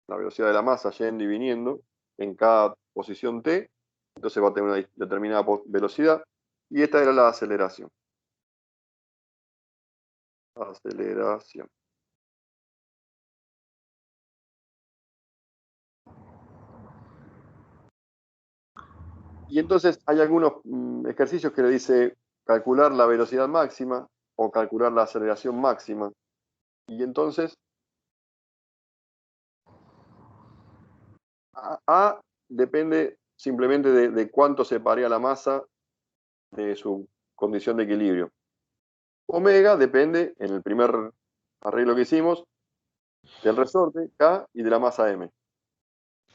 de la masa yendo y viniendo en cada posición t, entonces va a tener una determinada velocidad, y esta era la aceleración. Aceleración. Y entonces hay algunos ejercicios que le dice calcular la velocidad máxima o calcular la aceleración máxima. Y entonces A depende simplemente de cuánto separe la masa de su condición de equilibrio. Omega depende, en el primer arreglo que hicimos, del resorte K y de la masa M.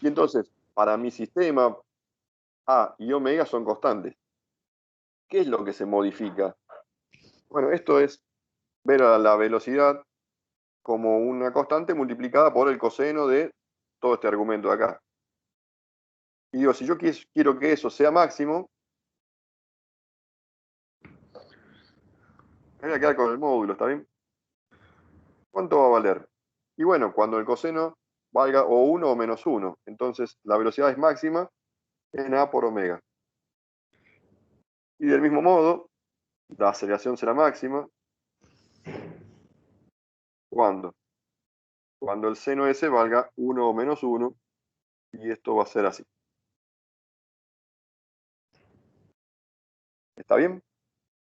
Y entonces, para mi sistema, A y omega son constantes. ¿Qué es lo que se modifica? Bueno, esto es ver a la velocidad como una constante multiplicada por el coseno de todo este argumento de acá. Y digo, si yo quiero que eso sea máximo, me voy a quedar con el módulo, ¿está bien? ¿Cuánto va a valer? Y bueno, cuando el coseno valga o 1 o menos 1, entonces la velocidad es máxima en A por omega. Y del mismo modo, la aceleración será máxima. ¿Cuándo? Cuando el seno S valga 1 o menos 1, y esto va a ser así. ¿Está bien?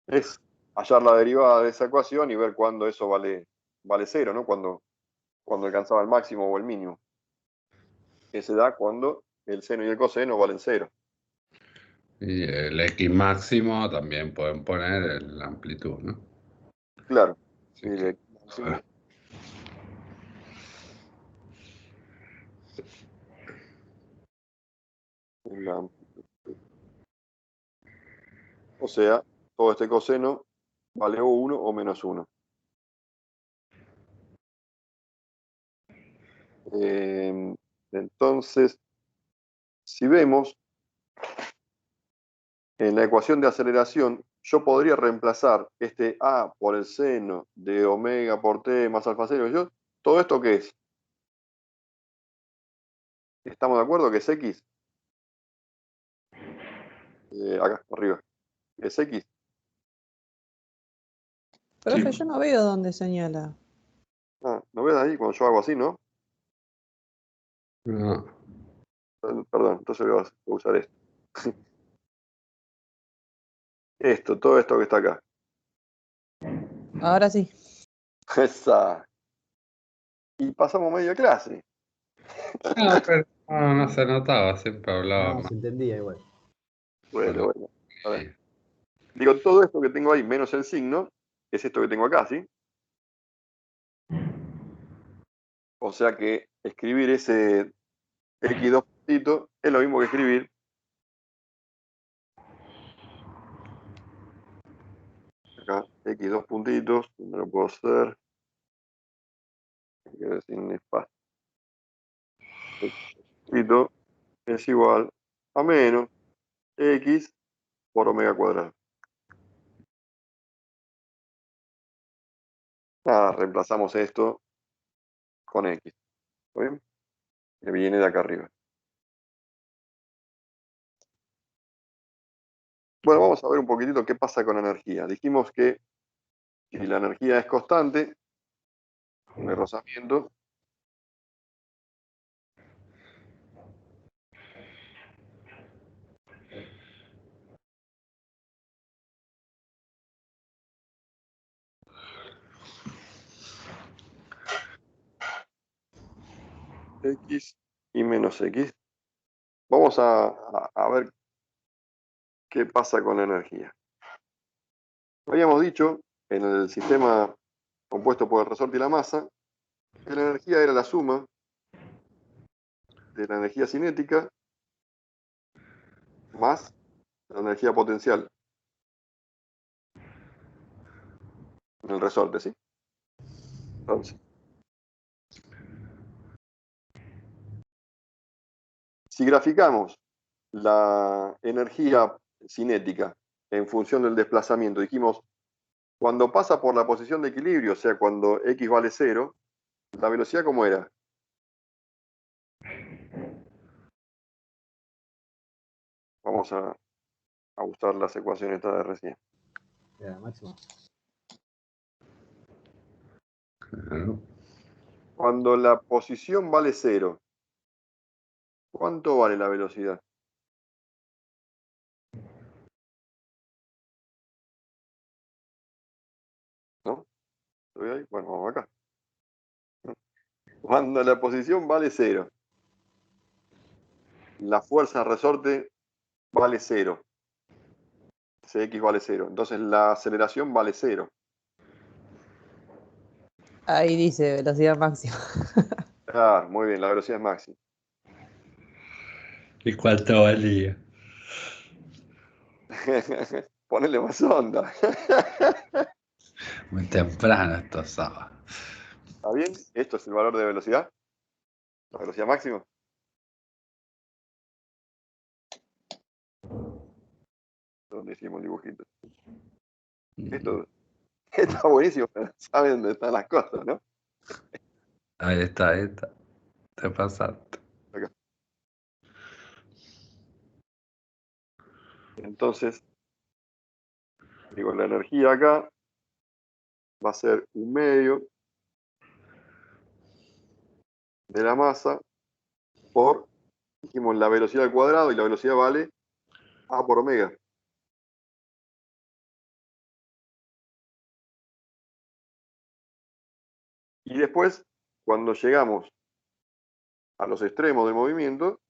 Es hallar la derivada de esa ecuación y ver cuándo eso vale 0, ¿no? Cuando alcanzaba el máximo o el mínimo. Que se da cuando el seno y el coseno valen 0. Y el X máximo también pueden poner la amplitud, ¿no? Claro. Así Y que, el máximo. O sea, todo este coseno vale o 1 o menos 1. Entonces, si vemos en la ecuación de aceleración, yo podría reemplazar este A por el seno de omega por t más alfa 0. ¿Todo esto qué es? ¿Estamos de acuerdo que es X? Acá, arriba. ¿Es X? Profe, Sí. yo no veo dónde señala. ¿No ves ahí cuando yo hago así, no? No. Perdón, entonces voy a usar esto. Todo esto que está acá. Ahora sí. Esa. Y pasamos media clase. No, pero no se notaba, siempre hablaba No, más. se entendía igual. Bueno. A ver. Digo, todo esto que tengo ahí, menos el signo, es esto que tengo acá, ¿sí? O sea que escribir ese X2 puntitos es lo mismo que escribir acá, X2 puntitos, no lo puedo hacer, sin espacio. Puntito es igual a menos X por omega cuadrado. Nada, reemplazamos esto con X. ¿Está bien? Que viene de acá arriba. Bueno, vamos a ver un poquitito qué pasa con la energía. Dijimos que si la energía es constante, el rozamiento, X y menos X. Vamos a ver qué pasa con la energía. Habíamos dicho en el sistema compuesto por el resorte y la masa que la energía era la suma de la energía cinética más la energía potencial en el resorte, ¿sí? Entonces, si graficamos la energía cinética en función del desplazamiento, dijimos, cuando pasa por la posición de equilibrio, o sea, cuando X vale 0, la velocidad ¿cómo era? Vamos a usar las ecuaciones estas de recién. Era máximo. Claro. Cuando la posición vale 0, ¿cuánto vale la velocidad? ¿No? ¿Estoy ahí? Bueno, vamos acá. Cuando la posición vale 0, la fuerza resorte vale 0. Cx vale 0. Entonces la aceleración vale 0. Ahí dice velocidad máxima. Claro, muy bien, la velocidad es máxima. ¿Y cuánto valía? Ponele más onda. Muy temprano esto sábado. ¿Está bien? Esto es el valor de velocidad. La velocidad máxima. ¿Dónde hicimos el dibujito? Esto está buenísimo. Saben dónde están las cosas, ¿no? Ahí está, ahí está. Te pasaste. Acá. Entonces, digo, la energía acá va a ser 1/2 de la masa por, dijimos, la velocidad al cuadrado, y la velocidad vale A por omega. Y después, cuando llegamos a los extremos del movimiento,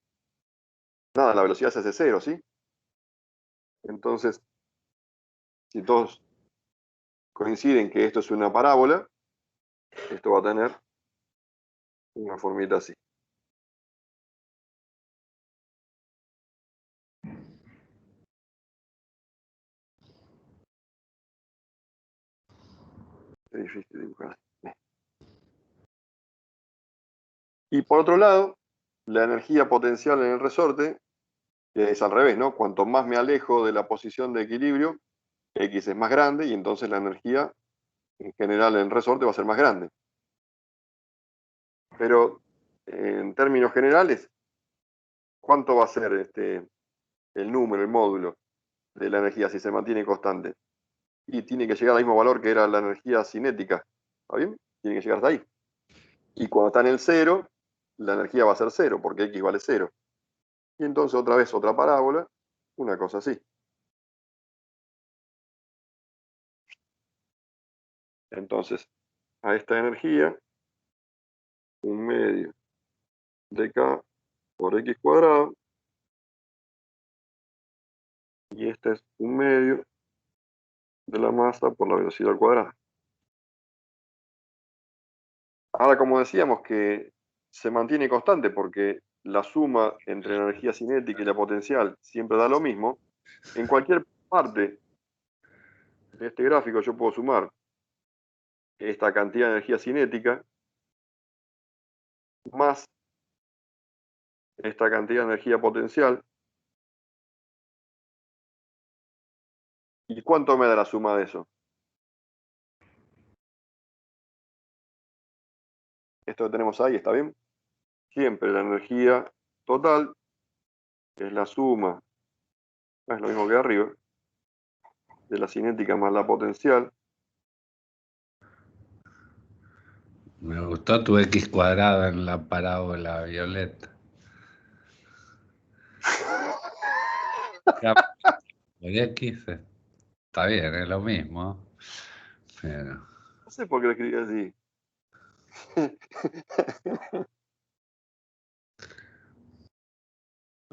nada, la velocidad se hace 0, ¿sí? Entonces, si todos coinciden que esto es una parábola, esto va a tener una formita así. Es difícil dibujar. Y por otro lado, la energía potencial en el resorte es al revés, ¿no? Cuanto más me alejo de la posición de equilibrio, X es más grande y entonces la energía en general en el resorte va a ser más grande. Pero en términos generales, ¿cuánto va a ser el número, el módulo de la energía si se mantiene constante? Y tiene que llegar al mismo valor que era la energía cinética. ¿Está bien? Tiene que llegar hasta ahí. Y cuando está en el 0, la energía va a ser cero, porque X vale cero. Y entonces otra vez otra parábola, una cosa así. Entonces, a esta energía, 1/2 de K por X cuadrado, y este es 1/2 de la masa por la velocidad al cuadrado. Ahora, como decíamos que se mantiene constante porque la suma entre la energía cinética y la potencial siempre da lo mismo, en cualquier parte de este gráfico yo puedo sumar esta cantidad de energía cinética más esta cantidad de energía potencial. ¿Y cuánto me da la suma de eso? Esto que tenemos ahí, ¿está bien? Siempre la energía total es la suma, es lo mismo que arriba, de la cinética más la potencial. Me gustó tu X cuadrado en la parábola violeta. K por X está bien, es lo mismo. Pero No sé por qué lo escribí así.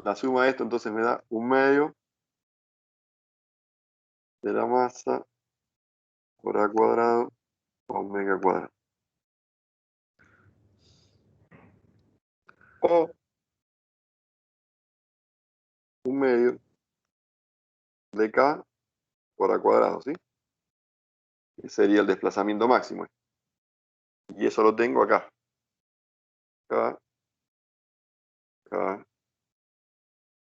La suma de esto entonces me da 1/2 de la masa por A cuadrado omega cuadrado. O 1/2 de K por A cuadrado, ¿sí? Que sería el desplazamiento máximo. Y eso lo tengo acá. K, K.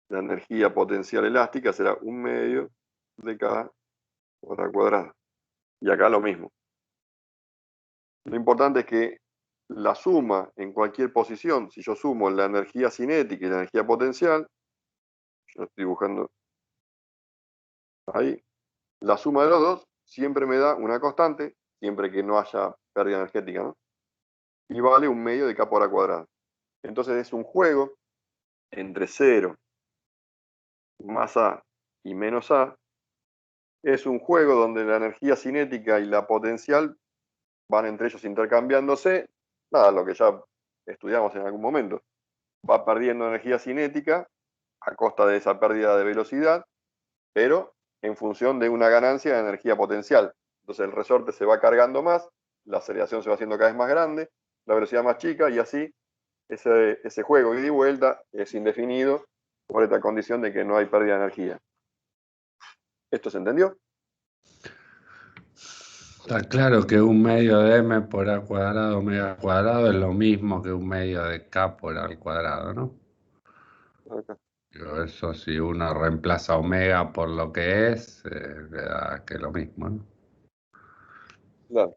La energía potencial elástica será 1/2 de K por A cuadrado. Y acá lo mismo. Lo importante es que la suma en cualquier posición, si yo sumo la energía cinética y la energía potencial, yo estoy dibujando ahí, la suma de los dos siempre me da una constante, siempre que no haya pérdida energética, ¿no? Y vale 1/2 de K por A cuadrado. Entonces es un juego entre 0 más A y menos A. Es un juego donde la energía cinética y la potencial van entre ellos intercambiándose. Nada, lo que ya estudiamos en algún momento. Va perdiendo energía cinética a costa de esa pérdida de velocidad, pero en función de una ganancia de energía potencial. Entonces el resorte se va cargando más, la aceleración se va haciendo cada vez más grande, la velocidad más chica, y así ese juego ida y vuelta es indefinido por esta condición de que no hay pérdida de energía. ¿Esto se entendió? está claro que 1/2 de M por A cuadrado omega cuadrado es lo mismo que 1/2 de K por A al cuadrado, ¿no? Acá. Pero eso si uno reemplaza omega por lo que es, le da que lo mismo, ¿no? Claro.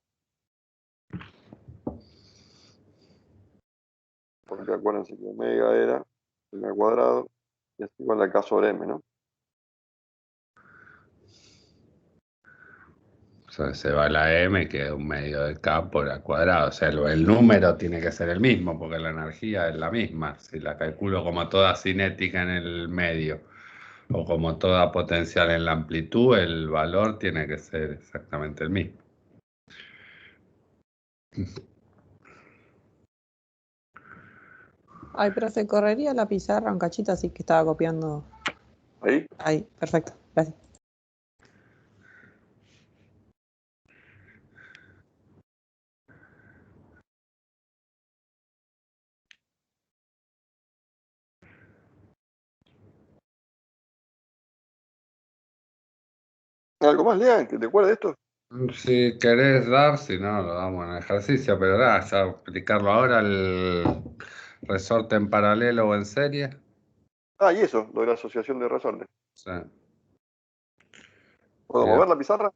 Porque acuérdense que omega era m al cuadrado, y es igual a K sobre M, ¿no? O sea, se va la M, que es 1/2 de K por A cuadrado. O sea, el número tiene que ser el mismo, porque la energía es la misma. Si la calculo como toda cinética en el medio, o como toda potencial en la amplitud, el valor tiene que ser exactamente el mismo. Ay, profe, correría la pizarra un cachito, así que estaba copiando. Ahí. Ahí, perfecto, gracias. ¿Algo más, Lean, que te acuerdes de esto? Si querés dar, si no, lo damos en ejercicio, pero nada, ya aplicarlo ahora, el resorte en paralelo o en serie. Ah, y eso, lo de la asociación de resortes. Sí. ¿Puedo Bien. mover la pizarra?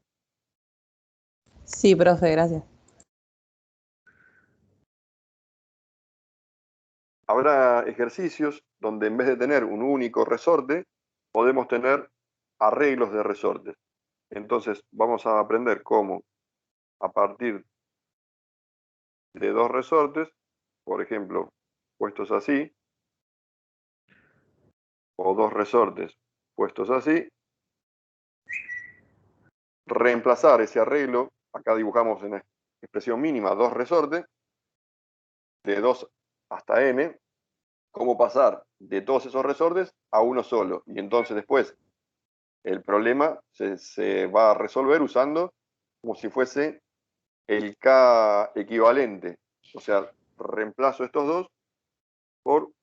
Sí, profe, gracias. Habrá ejercicios donde en vez de tener un único resorte, podemos tener arreglos de resortes. Entonces vamos a aprender cómo, a partir de dos resortes, por ejemplo, puestos así, o dos resortes puestos así, reemplazar ese arreglo, acá dibujamos en la expresión mínima dos resortes, de 2 hasta n, cómo pasar de todos esos resortes a uno solo. Y entonces después el problema se va a resolver usando como si fuese el K equivalente. O sea, reemplazo estos dos por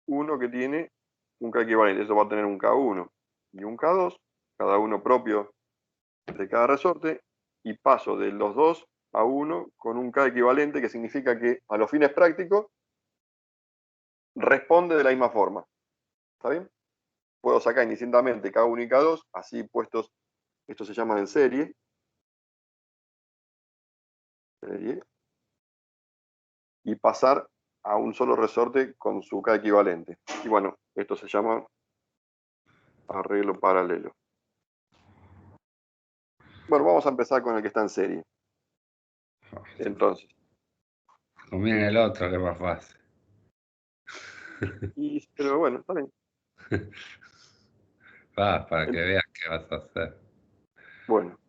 uno que tiene un K equivalente. Eso va a tener un K1 y un K2, cada uno propio de cada resorte, y paso de los dos a uno con un K equivalente, que significa que a los fines prácticos responde de la misma forma. ¿Está bien? Puedo sacar indistintamente K1 y K2, así puestos, estos se llaman en serie, y pasar a un solo resorte con su K equivalente. Y bueno, esto se llama arreglo paralelo. Bueno, vamos a empezar con el que está en serie. Entonces. Conviene el otro, que es más fácil. Pero bueno, está bien. Para que veas qué vas a hacer. Bueno.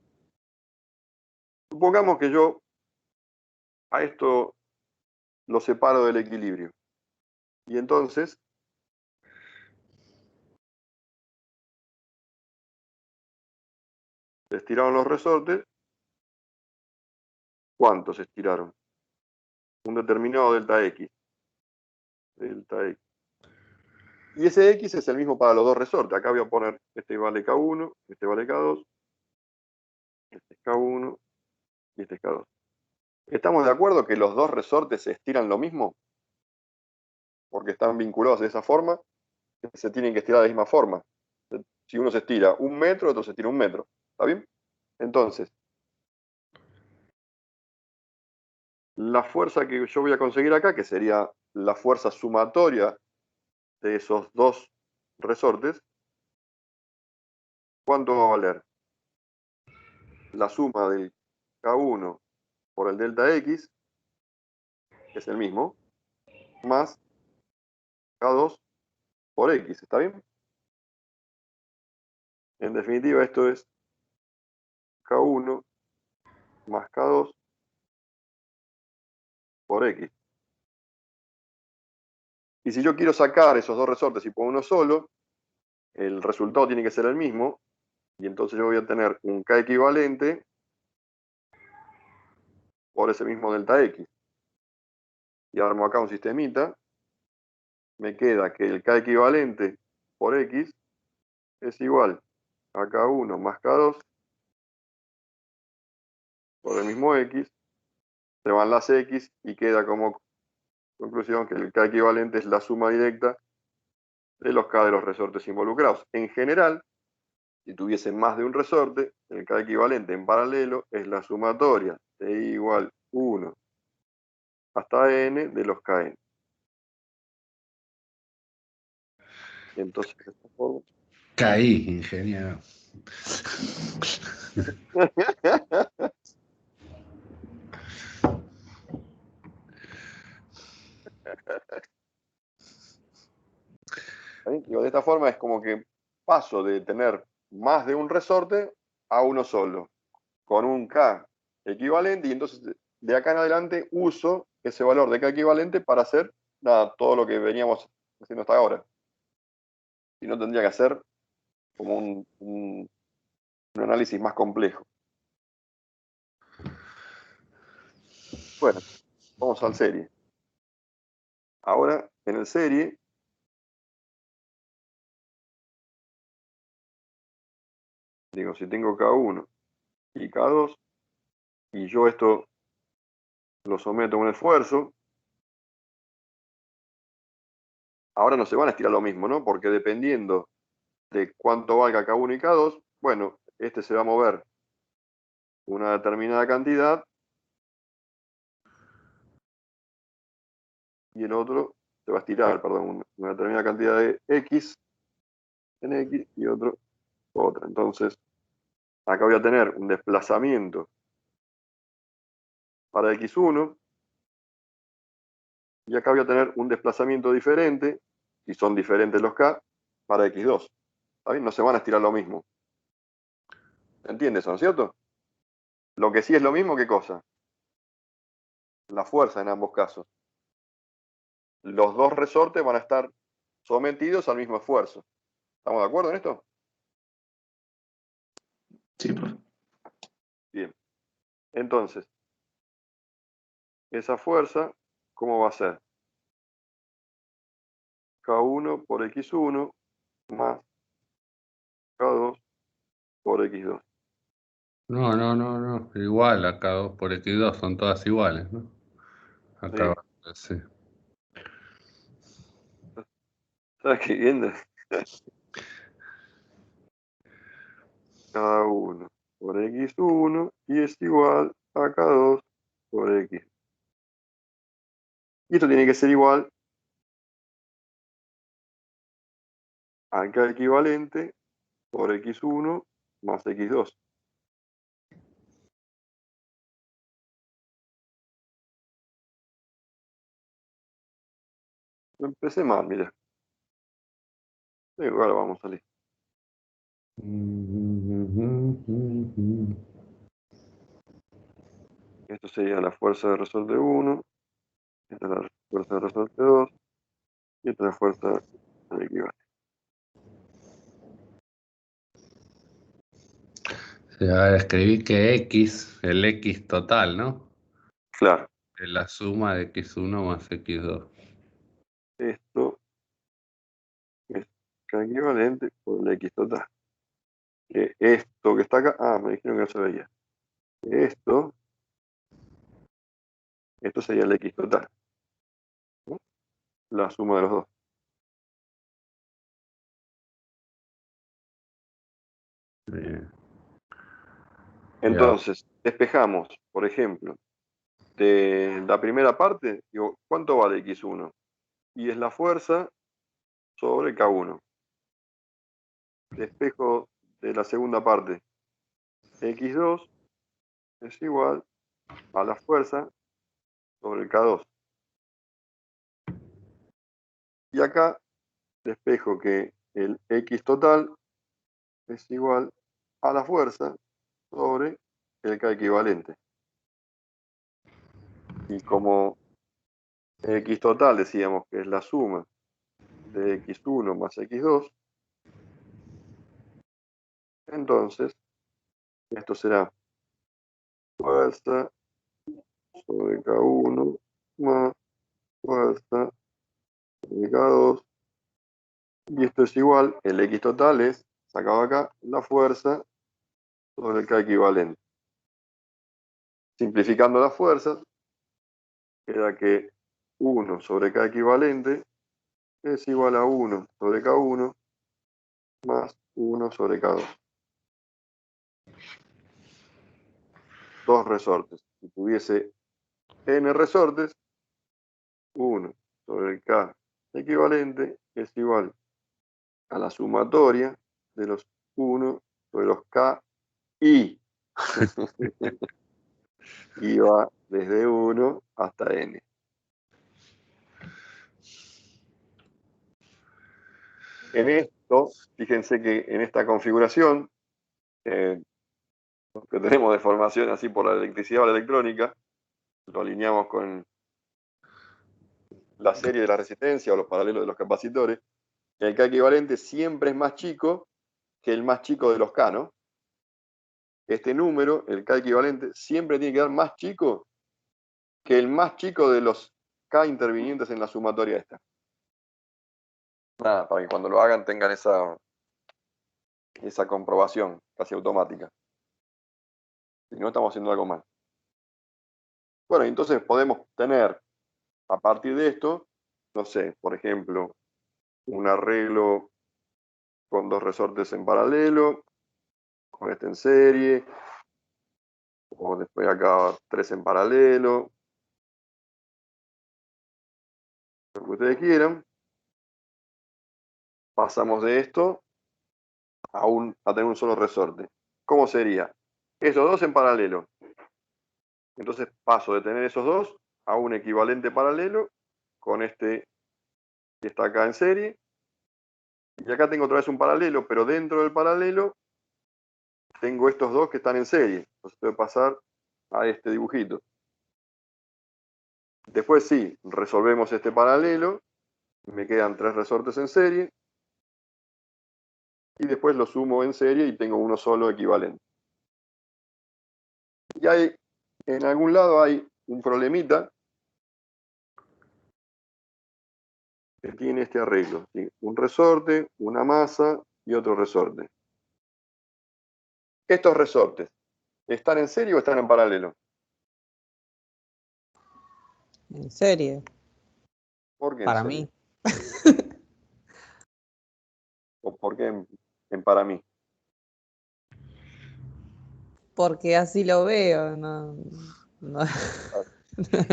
Supongamos que yo a esto lo separo del equilibrio. Y entonces se estiraron los resortes. ¿Cuántos se estiraron? Un determinado delta X. Delta X. Y ese X es el mismo para los dos resortes. Acá voy a poner, este vale K1, este vale K2, este es K1 y este es K2. ¿Estamos de acuerdo que los dos resortes se estiran lo mismo? Porque están vinculados de esa forma, se tienen que estirar de la misma forma. Si uno se estira 1 metro, otro se estira 1 metro. ¿Está bien? Entonces, la fuerza que yo voy a conseguir acá, que sería la fuerza sumatoria de esos dos resortes, ¿cuánto va a valer? La suma del K1 por el delta X, que es el mismo, más K2 por X, ¿está bien? En definitiva, esto es K1 más K2 por X. Y si yo quiero sacar esos dos resortes y pongo uno solo, el resultado tiene que ser el mismo, y entonces yo voy a tener un K equivalente por ese mismo delta X. Y armo acá un sistemita, me queda que el K equivalente por X es igual a K1 más K2 por el mismo X, se van las X y queda como conclusión que el K equivalente es la suma directa de los K de los resortes involucrados. En general, si tuviese más de un resorte, el K equivalente en paralelo es la sumatoria de I igual 1 hasta n de los Kn. Entonces, de esta forma... Caí, ingeniero. Digo, de esta forma es como que paso de tener más de un resorte a uno solo, con un K equivalente, y entonces de acá en adelante uso ese valor de K equivalente para hacer nada, todo lo que veníamos haciendo hasta ahora. Y no tendría que hacer como un análisis más complejo. Bueno, vamos al serie. Ahora, en el serie, digo, si tengo K1 y K2, y yo esto lo someto a un esfuerzo, ahora no se van a estirar lo mismo, ¿no? Porque dependiendo de cuánto valga K1 y K2, bueno, este se va a mover una determinada cantidad y el otro se va a estirar, perdón, una determinada cantidad de X en X y otro otra. Entonces, acá voy a tener un desplazamiento para X1 Y acá voy a tener un desplazamiento diferente, si son diferentes los K, para X2. ¿Está bien? No se van a estirar lo mismo. ¿Entiendes eso, no es cierto? Lo que sí es lo mismo, ¿qué cosa? La fuerza en ambos casos. Los dos resortes van a estar sometidos al mismo esfuerzo. ¿Estamos de acuerdo en esto? Sí, profe. Bien. Entonces, esa fuerza, ¿cómo va a ser? K1 por X1 más K2 por X2. No. Igual, acá 2 por X2 son todas iguales, ¿no? Acá, sí. ¿Sabes qué viendo? K1 por X1 y es igual a K2 por X. Y esto tiene que ser igual a K equivalente por X1 más X2. Empecé mal, mira. Igual vamos a salir. Esto sería la fuerza de resorte 1, esta es la fuerza de resorte 2 y esta es la fuerza del equivalente. Sí, a ver, escribí que X, el X total, ¿no? Claro, Es la suma de X1 más X2. esto es K equivalente por el X total. Que esto que está acá, me dijeron que no se veía. Esto sería el X total, ¿no? La suma de los dos. Bien. Entonces, despejamos, por ejemplo, de la primera parte, digo, ¿cuánto vale X1? Y es la fuerza sobre K1. Despejo de la segunda parte, X2 es igual a la fuerza sobre el K2. Y acá despejo que el X total es igual a la fuerza sobre el K equivalente. Y como X total decíamos que es la suma de X1 más X2, entonces esto será fuerza sobre K1 más fuerza sobre K2. Y esto es igual, el X total es, sacado acá, la fuerza sobre el K equivalente. Simplificando las fuerzas, queda que 1 sobre K equivalente es igual a 1 sobre K1 más 1 sobre K2. Dos resortes. Si tuviese n resortes, 1 sobre el K equivalente es igual a la sumatoria de los 1 sobre los K y y va desde 1 hasta n. En esto, fíjense que en esta configuración, que tenemos de formación así por la electricidad o la electrónica, lo alineamos con la serie de la resistencia o los paralelos de los capacitores, el K equivalente siempre es más chico que el más chico de los K, ¿no? Este número, el K equivalente, siempre tiene que dar más chico que el más chico de los K intervinientes en la sumatoria esta. Nada, para que cuando lo hagan tengan esa comprobación casi automática. Si no, estamos haciendo algo mal. Bueno, entonces podemos tener, a partir de esto, no sé, por ejemplo, un arreglo con dos resortes en paralelo, con este en serie, o después acá 3 en paralelo, lo que ustedes quieran. Pasamos de esto a tener un solo resorte. ¿Cómo sería? Esos dos en paralelo. Entonces paso de tener esos dos a un equivalente paralelo con este que está acá en serie. Y acá tengo otra vez un paralelo, pero dentro del paralelo tengo estos dos que están en serie. Entonces voy a pasar a este dibujito. Después sí, resolvemos este paralelo. Me quedan 3 resortes en serie. Y después lo sumo en serie y tengo uno solo equivalente. Y hay, en algún lado hay un problemita que tiene este arreglo. ¿Sí? Un resorte, una masa y otro resorte. Estos resortes, ¿están en serie o están en paralelo? En serie, ¿Por qué en para serie? mí. ¿O por qué en para mí? Porque así lo veo, no.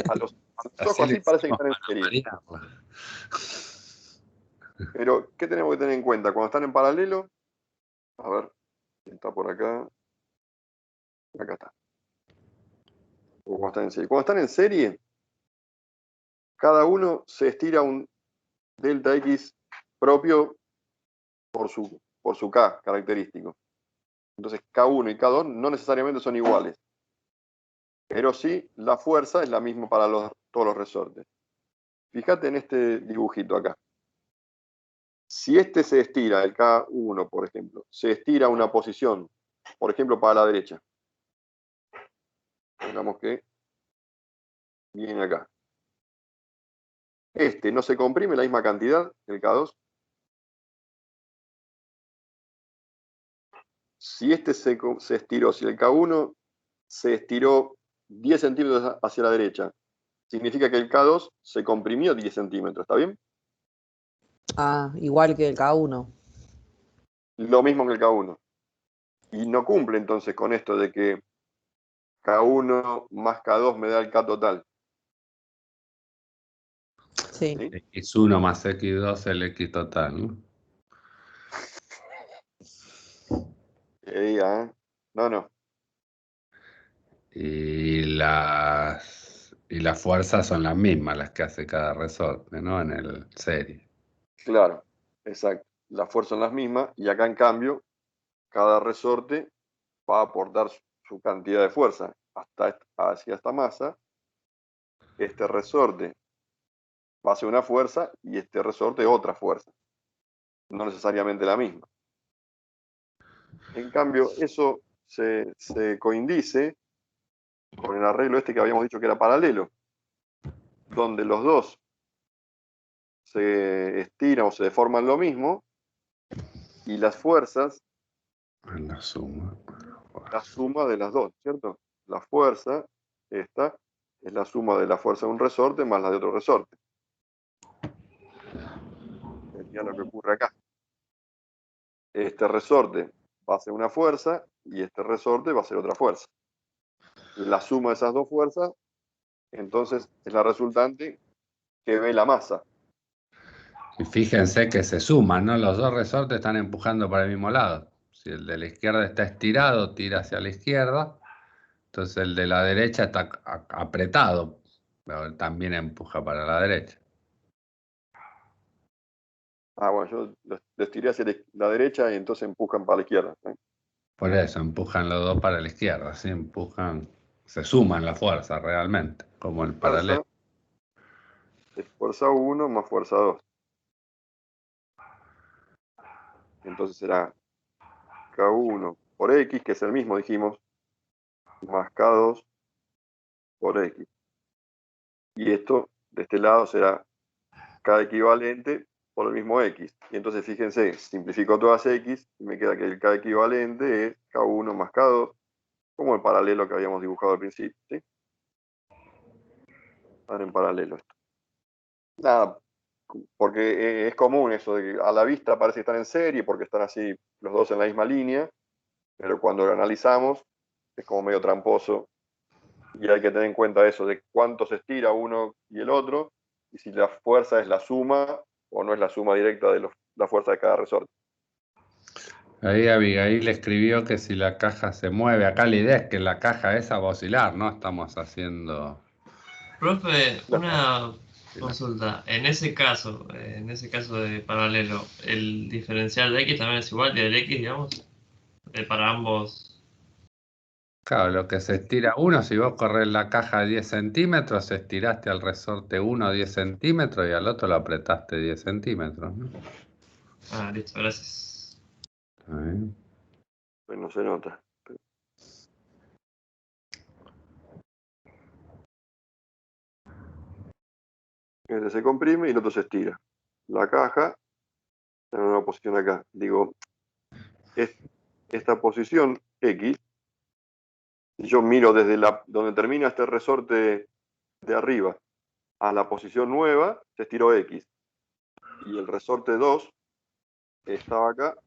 A los Así ojos le así parece que hicimos están en para serie. variarla. Pero, ¿qué tenemos que tener en cuenta? Cuando están en paralelo, a ver, está por acá. Acá está. O cuando están en serie. Cuando están en serie, cada uno se estira un delta X propio por su K característico. Entonces, K1 y K2 no necesariamente son iguales. Pero sí, la fuerza es la misma para todos los resortes. Fíjate en este dibujito acá. Si este se estira, el K1, por ejemplo, se estira a una posición, por ejemplo, para la derecha. Pongamos que viene acá. Este no se comprime la misma cantidad, el K2. Si este se estiró, si el K1 se estiró 10 centímetros hacia la derecha, significa que el K2 se comprimió 10 centímetros, ¿está bien? Ah, igual que el K1. Lo mismo que el K1. Y no cumple entonces con esto de que K1 más K2 me da el K total. Sí. ¿Sí? X1 más X2 el X total, ¿no? Que diga, ¿eh? No. Y las fuerzas son las mismas las que hace cada resorte, ¿no? En el serie. Claro, exacto. Las fuerzas son las mismas y acá en cambio cada resorte va a aportar su cantidad de fuerza hacia esta masa. Este resorte va a ser una fuerza y este resorte otra fuerza. No necesariamente la misma. En cambio, eso se coincide con el arreglo este que habíamos dicho que era paralelo, donde los dos se estiran o se deforman lo mismo y las fuerzas, En la suma. la suma de las dos, ¿cierto? La fuerza, esta, es la suma de la fuerza de un resorte más la de otro resorte. Sería lo que ocurre acá. Este resorte va a ser una fuerza y este resorte va a ser otra fuerza. La suma de esas dos fuerzas, entonces, es la resultante que ve la masa. Y fíjense que se suman, ¿no? Los dos resortes están empujando para el mismo lado. Si el de la izquierda está estirado, tira hacia la izquierda. Entonces el de la derecha está apretado, pero también empuja para la derecha. Ah, bueno, yo los tiré hacia la derecha y entonces empujan para la izquierda. ¿Eh? Por eso empujan los dos para la izquierda, ¿sí? Empujan, se suman la fuerza realmente, como el paralelo. Fuerza es fuerza 1 más fuerza 2. Entonces será K1 por X, que es el mismo, dijimos, más K2 por X. Y esto, de este lado, será K equivalente por el mismo X. Y entonces, fíjense, simplifico todas X y me queda que el K equivalente es K1 más K2, como el paralelo que habíamos dibujado al principio. ¿Sí? Están en paralelo esto. Nada, porque es común eso de que a la vista parece que están en serie porque están así los dos en la misma línea, pero cuando lo analizamos es como medio tramposo y hay que tener en cuenta eso de cuánto se estira uno y el otro y si la fuerza es la suma o no es la suma directa de la fuerza de cada resorte. Ahí Abigail escribió que si la caja se mueve, acá la idea es que la caja esa va a oscilar, ¿no? Estamos haciendo... Profe, Claro. una Consulta, en ese caso de paralelo, ¿el diferencial de X también es igual y el X, digamos? Para ambos. Claro, lo que se estira uno, si vos corres la caja 10 centímetros, estiraste al resorte 1 10 centímetros y al otro lo apretaste 10 centímetros, ¿no? Ah, listo, gracias. Está bien. Pues no se nota. Este se comprime y el otro se estira. La caja está en una posición acá. Digo, esta posición X, si yo miro desde donde termina este resorte de arriba a la posición nueva, se estiró X. Y el resorte 2 estaba acá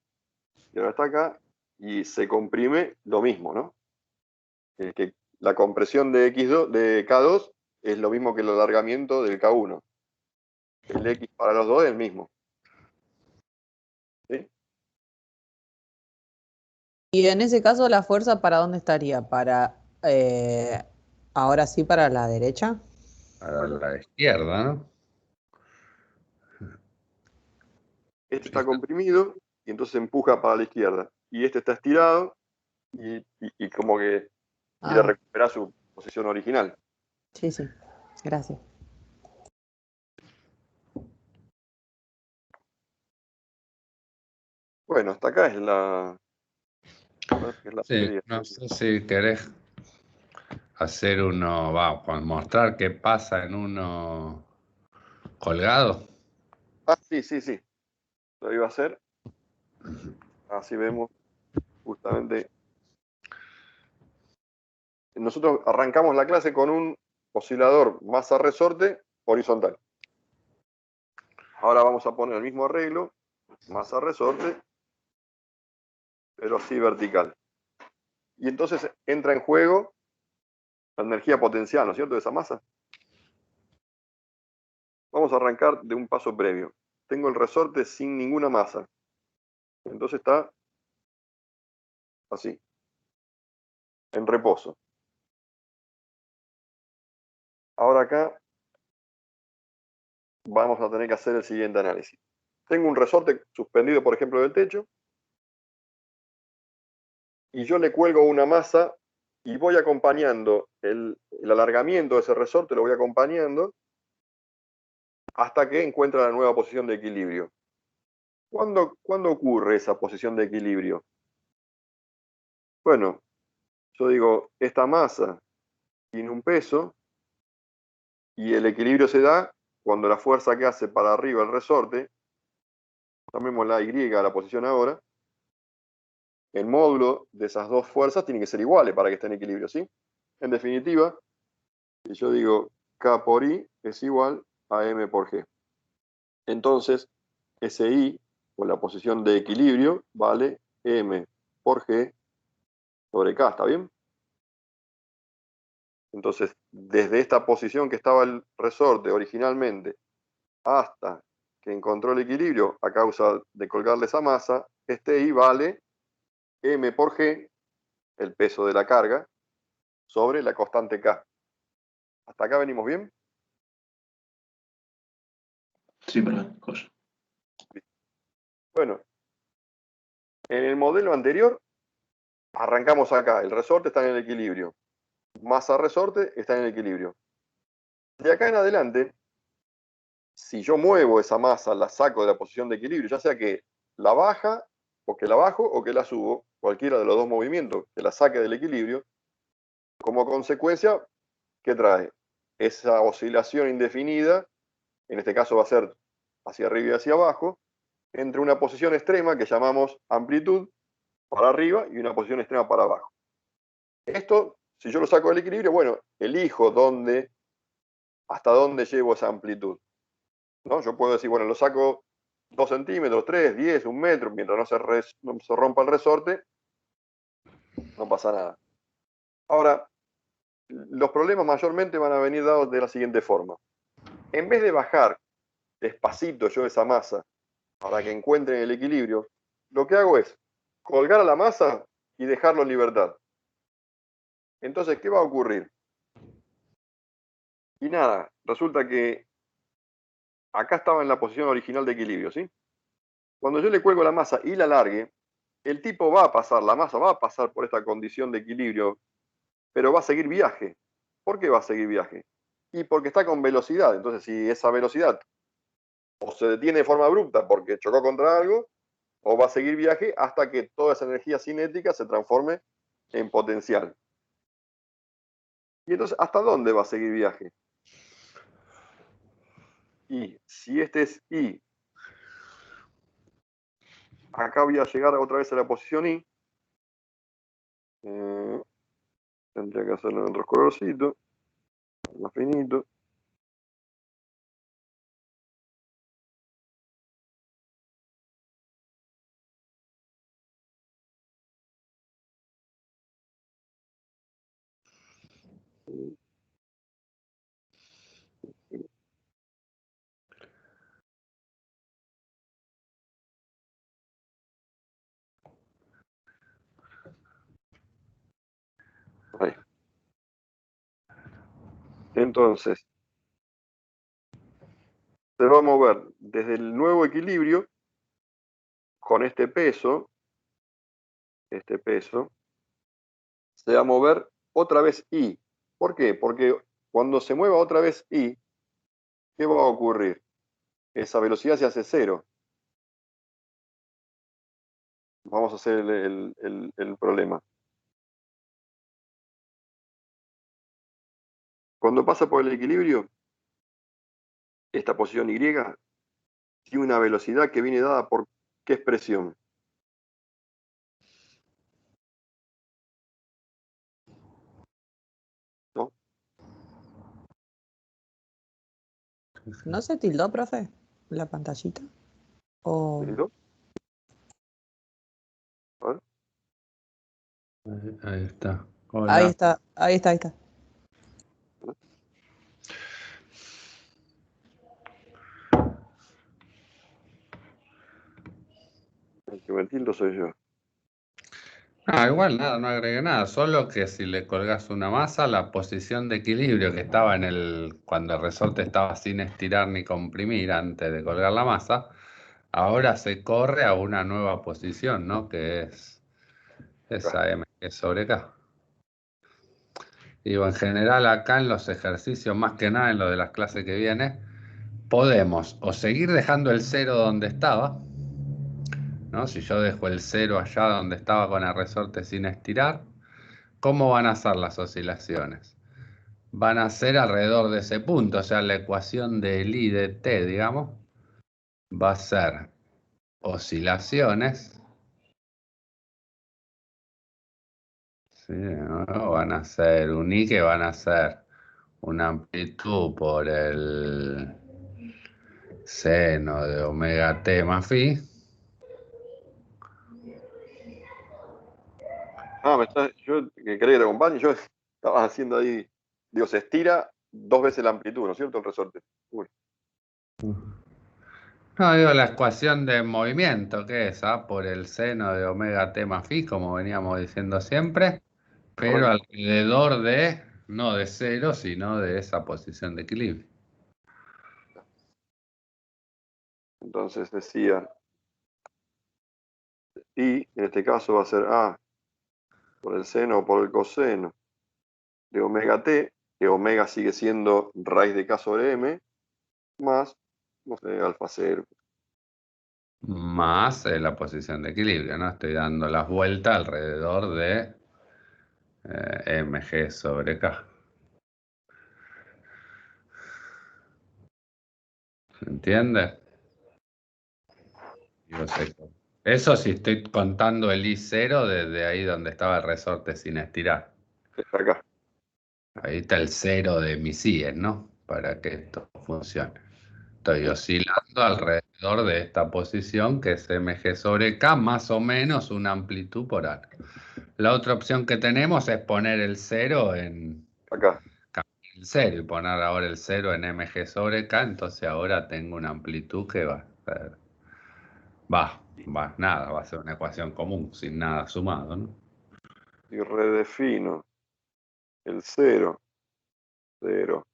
y ahora está acá y se comprime lo mismo, ¿no? Que la compresión de X2, de K2 es lo mismo que el alargamiento del K1. El X para los dos es el mismo. ¿Sí? Y en ese caso, ¿la fuerza para dónde estaría? Ahora sí, para la derecha. Para la izquierda, ¿no? Este está comprimido y entonces empuja para la izquierda. Y este está estirado y como que quiere Ah, recuperar su posición original. sí, sí. Gracias. Bueno, hasta acá es la Sí, teoría. no sé si querés hacer uno, mostrar qué pasa en uno colgado. Ah, sí, sí, sí. Lo iba a hacer. Así vemos justamente. Nosotros arrancamos la clase con un oscilador masa-resorte horizontal. Ahora vamos a poner el mismo arreglo, masa-resorte, pero así vertical. Y entonces entra en juego la energía potencial, ¿no es cierto?, de esa masa. Vamos a arrancar de un paso previo. Tengo el resorte sin ninguna masa. Entonces está así, en reposo. Ahora acá vamos a tener que hacer el siguiente análisis. Tengo un resorte suspendido, por ejemplo, del techo, y yo le cuelgo una masa y voy acompañando el alargamiento de ese resorte, lo voy acompañando hasta que encuentra la nueva posición de equilibrio. ¿Cuándo ocurre esa posición de equilibrio? Bueno, yo digo, esta masa tiene un peso y el equilibrio se da cuando la fuerza que hace para arriba el resorte, llamémosla Y, la posición ahora, el módulo de esas dos fuerzas tiene que ser iguales para que esté en equilibrio, ¿sí? En definitiva, si yo digo K por I es igual a M por G. Entonces, ese I, o la posición de equilibrio, vale M por G sobre K, ¿está bien? Entonces, desde esta posición que estaba el resorte originalmente hasta que encontró el equilibrio a causa de colgarle esa masa, este I vale M por G, el peso de la carga, sobre la constante K. ¿Hasta acá venimos bien? Sí, perfecto. Joya. Bueno, en el modelo anterior arrancamos acá, el resorte está en el equilibrio, masa-resorte está en el equilibrio. De acá en adelante, si yo muevo esa masa, la saco de la posición de equilibrio, ya sea que la baja, o que la bajo, o que la subo, cualquiera de los dos movimientos que la saque del equilibrio, como consecuencia, ¿qué trae? Esa oscilación indefinida, en este caso va a ser hacia arriba y hacia abajo, entre una posición extrema que llamamos amplitud para arriba y una posición extrema para abajo. Esto, si yo lo saco del equilibrio, bueno, elijo hasta dónde llevo esa amplitud, ¿no? Yo puedo decir, bueno, lo saco 2 centímetros, 3, 10, 1 metro, mientras no se rompa el resorte, no pasa nada. Ahora, los problemas mayormente van a venir dados de la siguiente forma. En vez de bajar despacito yo esa masa para que encuentren el equilibrio, lo que hago es colgar a la masa y dejarlo en libertad. Entonces, ¿qué va a ocurrir? Y nada, resulta que acá estaba en la posición original de equilibrio, ¿sí? Cuando yo le cuelgo la masa y la largue, el tipo va a pasar, la masa va a pasar por esta condición de equilibrio, pero va a seguir viaje. ¿Por qué va a seguir viaje? Y porque está con velocidad. Entonces, si esa velocidad o se detiene de forma abrupta porque chocó contra algo, o va a seguir viaje hasta que toda esa energía cinética se transforme en potencial. Y entonces, ¿hasta dónde va a seguir viaje? Y si este es I, acá voy a llegar otra vez a la posición I. Tendría que hacerlo en otros colorcitos, más finito. Ahí. Entonces, se va a mover desde el nuevo equilibrio con este peso, se va a mover otra vez I. ¿Por qué? Porque cuando se mueva otra vez I, ¿qué va a ocurrir? Esa velocidad se hace cero. Vamos a hacer el problema. Cuando pasa por el equilibrio, esta posición Y tiene una velocidad que viene dada por ¿qué expresión? ¿No? ¿No se tildó, profe? La pantallita. O... ¿Listo? A ver. Ahí está. Ahí Hola. está, ahí está, ahí está. El que me tildo soy yo. Ah, igual nada, no agregué nada, solo que si le colgas una masa, la posición de equilibrio que estaba cuando el resorte estaba sin estirar ni comprimir antes de colgar la masa, ahora se corre a una nueva posición, ¿no? Que es esa mg sobre k. Digo, en general acá en los ejercicios, más que nada en lo de las clases que viene, podemos o seguir dejando el cero donde estaba, ¿no? Si yo dejo el cero allá donde estaba con el resorte sin estirar, ¿cómo van a ser las oscilaciones? Van a ser alrededor de ese punto, o sea, la ecuación del I de T, digamos, va a ser oscilaciones, ¿sí? ¿No? Van a ser un I que van a ser una amplitud por el seno de omega T más phi. Yo que quería que te acompañe, yo estaba haciendo ahí, digo, se estira 2 veces la amplitud, ¿no es cierto? El resorte. Uy. No, digo la ecuación de movimiento, que es A por el seno de omega T más phi, como veníamos diciendo siempre, pero Correcto. alrededor de, no de cero, sino de esa posición de equilibrio. Entonces decía, y en este caso va a ser A por el seno o por el coseno de omega T, que omega sigue siendo raíz de K sobre M, más, no sé, alfa 0. Más la posición de equilibrio, ¿no? Estoy dando las vueltas alrededor de mg sobre k. ¿Se entiende? Eso sí estoy contando el I0 desde ahí donde estaba el resorte sin estirar. Está acá. Ahí está el cero de mis IES, ¿no? Para que esto funcione. Estoy oscilando alrededor de esta posición que es mg sobre k, más o menos una amplitud por arco. La otra opción que tenemos es poner el cero en Acá. el cero y poner ahora el cero en mg sobre k, entonces ahora tengo una amplitud que va a ser, nada, va a ser una ecuación común, sin nada sumado, ¿no? Y redefino el 0, 0.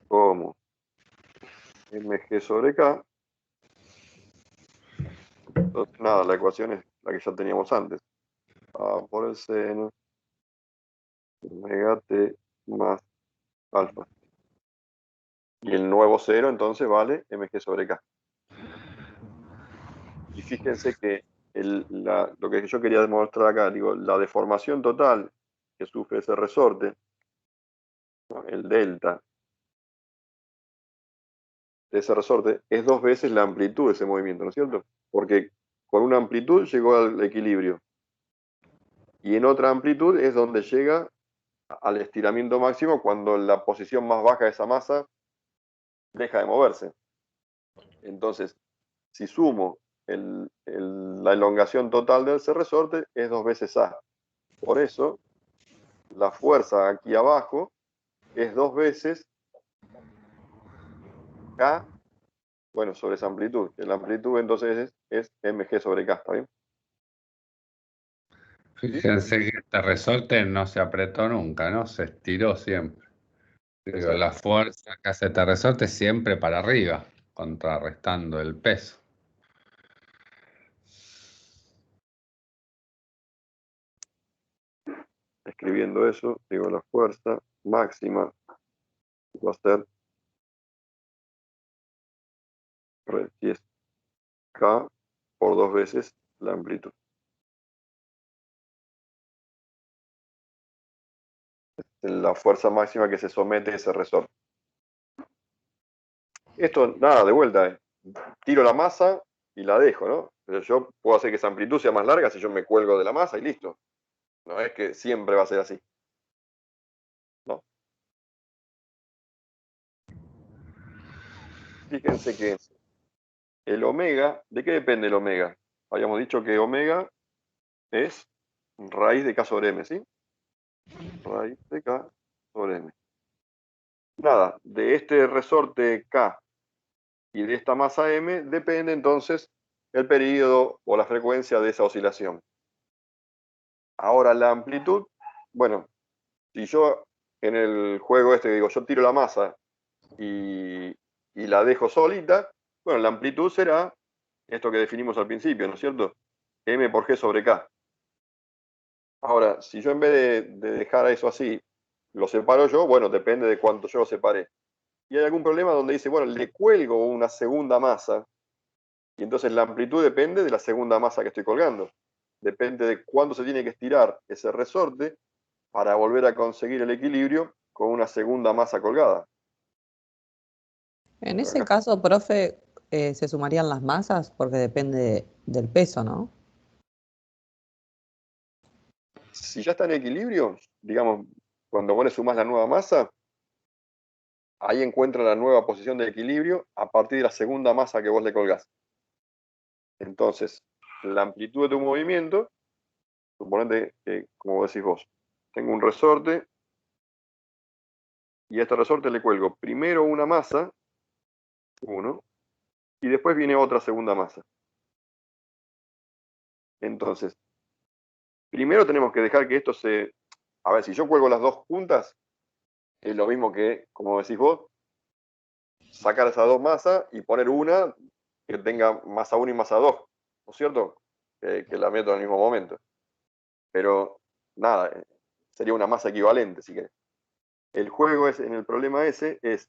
como mg sobre k. Entonces, nada, la ecuación es la que ya teníamos antes. A por el seno, omega t más alfa. Y el nuevo cero entonces vale mg sobre k. Y fíjense que lo que yo quería demostrar acá, digo, la deformación total que sufre ese resorte, ¿no? El delta de ese resorte es 2 veces la amplitud de ese movimiento, ¿no es cierto? Porque con una amplitud llegó al equilibrio y en otra amplitud es donde llega al estiramiento máximo cuando la posición más baja de esa masa deja de moverse. Entonces, si sumo la elongación total de ese resorte es 2 veces A. Por eso, la fuerza aquí abajo es 2 veces K, bueno, sobre esa amplitud. La amplitud entonces es mg sobre K, ¿está bien? Fíjense que este resorte no se apretó nunca, ¿no? Se estiró siempre. Digo, Exacto. la fuerza que hace este resorte es siempre para arriba, contrarrestando el peso. Escribiendo eso, digo, la fuerza máxima va a ser, si es K por 2 veces la amplitud. La fuerza máxima que se somete a ese resorte. Esto, nada, de vuelta, tiro la masa y la dejo, ¿no? Pero yo puedo hacer que esa amplitud sea más larga si yo me cuelgo de la masa y listo. No es que siempre va a ser así. No. Fíjense que el omega, ¿de qué depende el omega? Habíamos dicho que omega es raíz de K sobre M, ¿sí? Raíz de K sobre M. Nada, de este resorte K y de esta masa M depende entonces el periodo o la frecuencia de esa oscilación. Ahora la amplitud, bueno, si yo en el juego este digo, yo tiro la masa y la dejo solita, bueno, la amplitud será esto que definimos al principio, ¿no es cierto? M por G sobre K. Ahora, si yo en vez de dejar eso así, lo separo yo, bueno, depende de cuánto yo lo separe. Y hay algún problema donde dice, bueno, le cuelgo una segunda masa, y entonces la amplitud depende de la segunda masa que estoy colgando. Depende de cuándo se tiene que estirar ese resorte para volver a conseguir el equilibrio con una segunda masa colgada. En ese caso, profe, se sumarían las masas porque depende del peso, ¿no? Si ya está en equilibrio, digamos, cuando vos le sumás la nueva masa, ahí encuentra la nueva posición de equilibrio a partir de la segunda masa que vos le colgás. Entonces, la amplitud de tu movimiento, suponete que, como decís vos, tengo un resorte y a este resorte le cuelgo primero una masa, 1, y después viene otra segunda masa. Entonces, primero tenemos que dejar que esto se... A ver, si yo cuelgo las dos juntas, es lo mismo que, como decís vos, sacar esas dos masas y poner una que tenga masa 1 y masa 2, ¿no es cierto? Que la meto en el mismo momento. Pero, nada, sería una masa equivalente, si querés. El juego en el problema ese es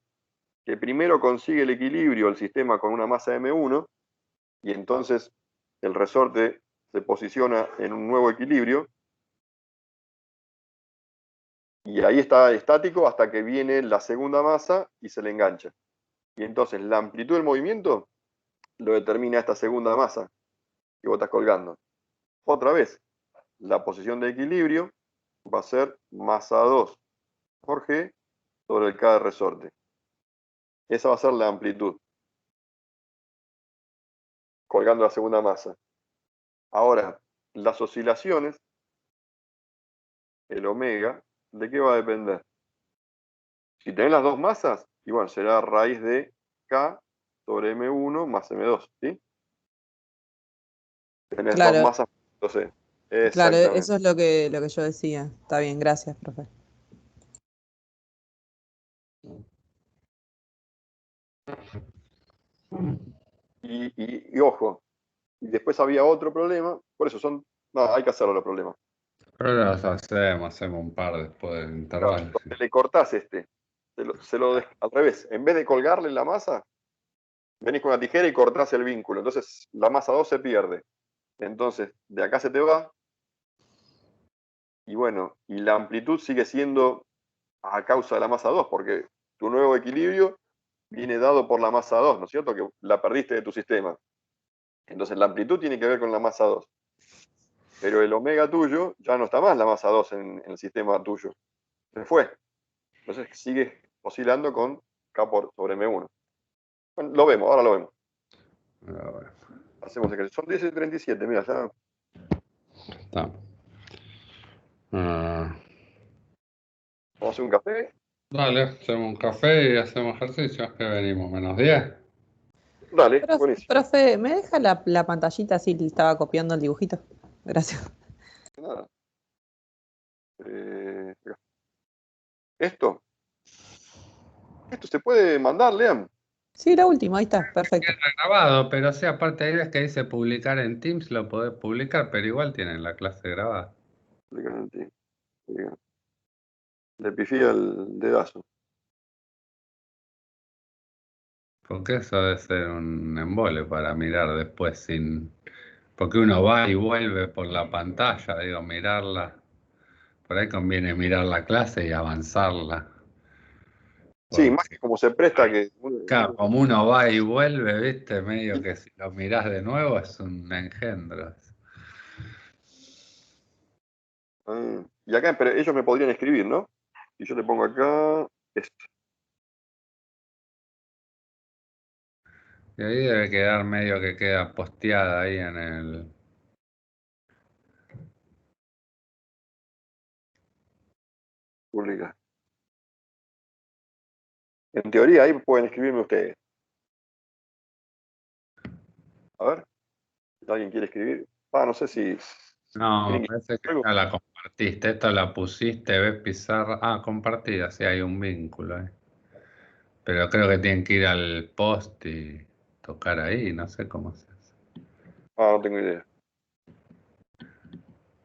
que primero consigue el equilibrio el sistema con una masa M1 y entonces el resorte se posiciona en un nuevo equilibrio y ahí está estático hasta que viene la segunda masa y se le engancha. Y entonces la amplitud del movimiento lo determina esta segunda masa que vos estás colgando. Otra vez, la posición de equilibrio va a ser masa 2 por G sobre el K de resorte. Esa va a ser la amplitud, colgando la segunda masa. Ahora, las oscilaciones, el omega, ¿de qué va a depender? Si tenés las dos masas, y bueno, será raíz de K sobre M1 más M2, ¿sí? Tenés dos Claro, masas, entonces, claro, exactamente. eso es lo que yo decía. Está bien, gracias, profe. Y ojo, y después había otro problema, por eso no, hay que hacerlo los problemas. Pero los hacemos un par después del intervalo. Donde le cortás al revés, en vez de colgarle la masa, venís con una tijera y cortás el vínculo. Entonces la masa 2 se pierde. Entonces de acá se te va. Y bueno, y la amplitud sigue siendo a causa de la masa 2, porque tu nuevo equilibrio viene dado por la masa 2, ¿no es cierto? Que la perdiste de tu sistema. Entonces la amplitud tiene que ver con la masa 2. Pero el omega tuyo ya no está más la masa 2 en el sistema tuyo. Se fue. Entonces sigue oscilando con K sobre M1. Bueno, lo vemos, ahora lo vemos. Bueno, Hacemos ejercicio. Son 10:37, mira, ya. está. Vamos a hacer un café. Dale, hacemos un café y hacemos ejercicios. Que venimos, -10. Dale, buenísimo. Profe, ¿me deja la pantallita así estaba copiando el dibujito? Gracias. Nada. Esto se puede mandar, Lean. Sí, la última, ahí está, perfecto. Queda grabado, pero sí, aparte ahí ves que dice publicar en Teams, lo podés publicar, pero igual tienen la clase grabada. Le pifié el dedazo. Porque eso debe ser un embole para mirar después sin... Porque uno va y vuelve por la pantalla, digo, mirarla. Por ahí conviene mirar la clase y avanzarla. Sí, más que como se presta que... Claro, como uno va y vuelve, viste, medio que si lo mirás de nuevo es un engendro. Y acá, pero ellos me podrían escribir, ¿no? Y yo le pongo acá esto. Y ahí debe quedar medio que queda posteada ahí en el... Publicar. En teoría ahí pueden escribirme ustedes. A ver, si alguien quiere escribir. No sé si... No, parece que ya la compartiste. Esta la pusiste, ves pizarra. Ah, compartida, sí hay un vínculo ahí. Pero creo que tienen que ir al post y tocar ahí, no sé cómo se hace. No tengo idea.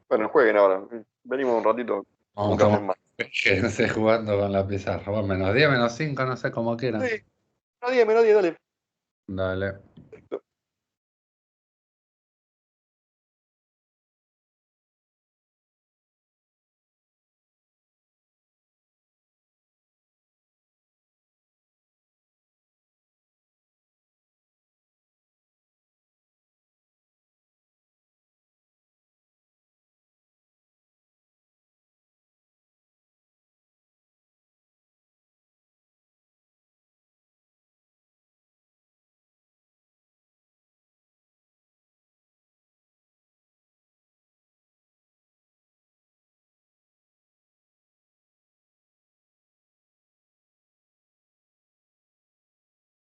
Bueno, jueguen ahora. Venimos un ratito. Vamos Un café como más. quédense jugando con la pizarra. Bueno, -10, -5, no sé cómo quieran. Sí, -10, dale. Dale.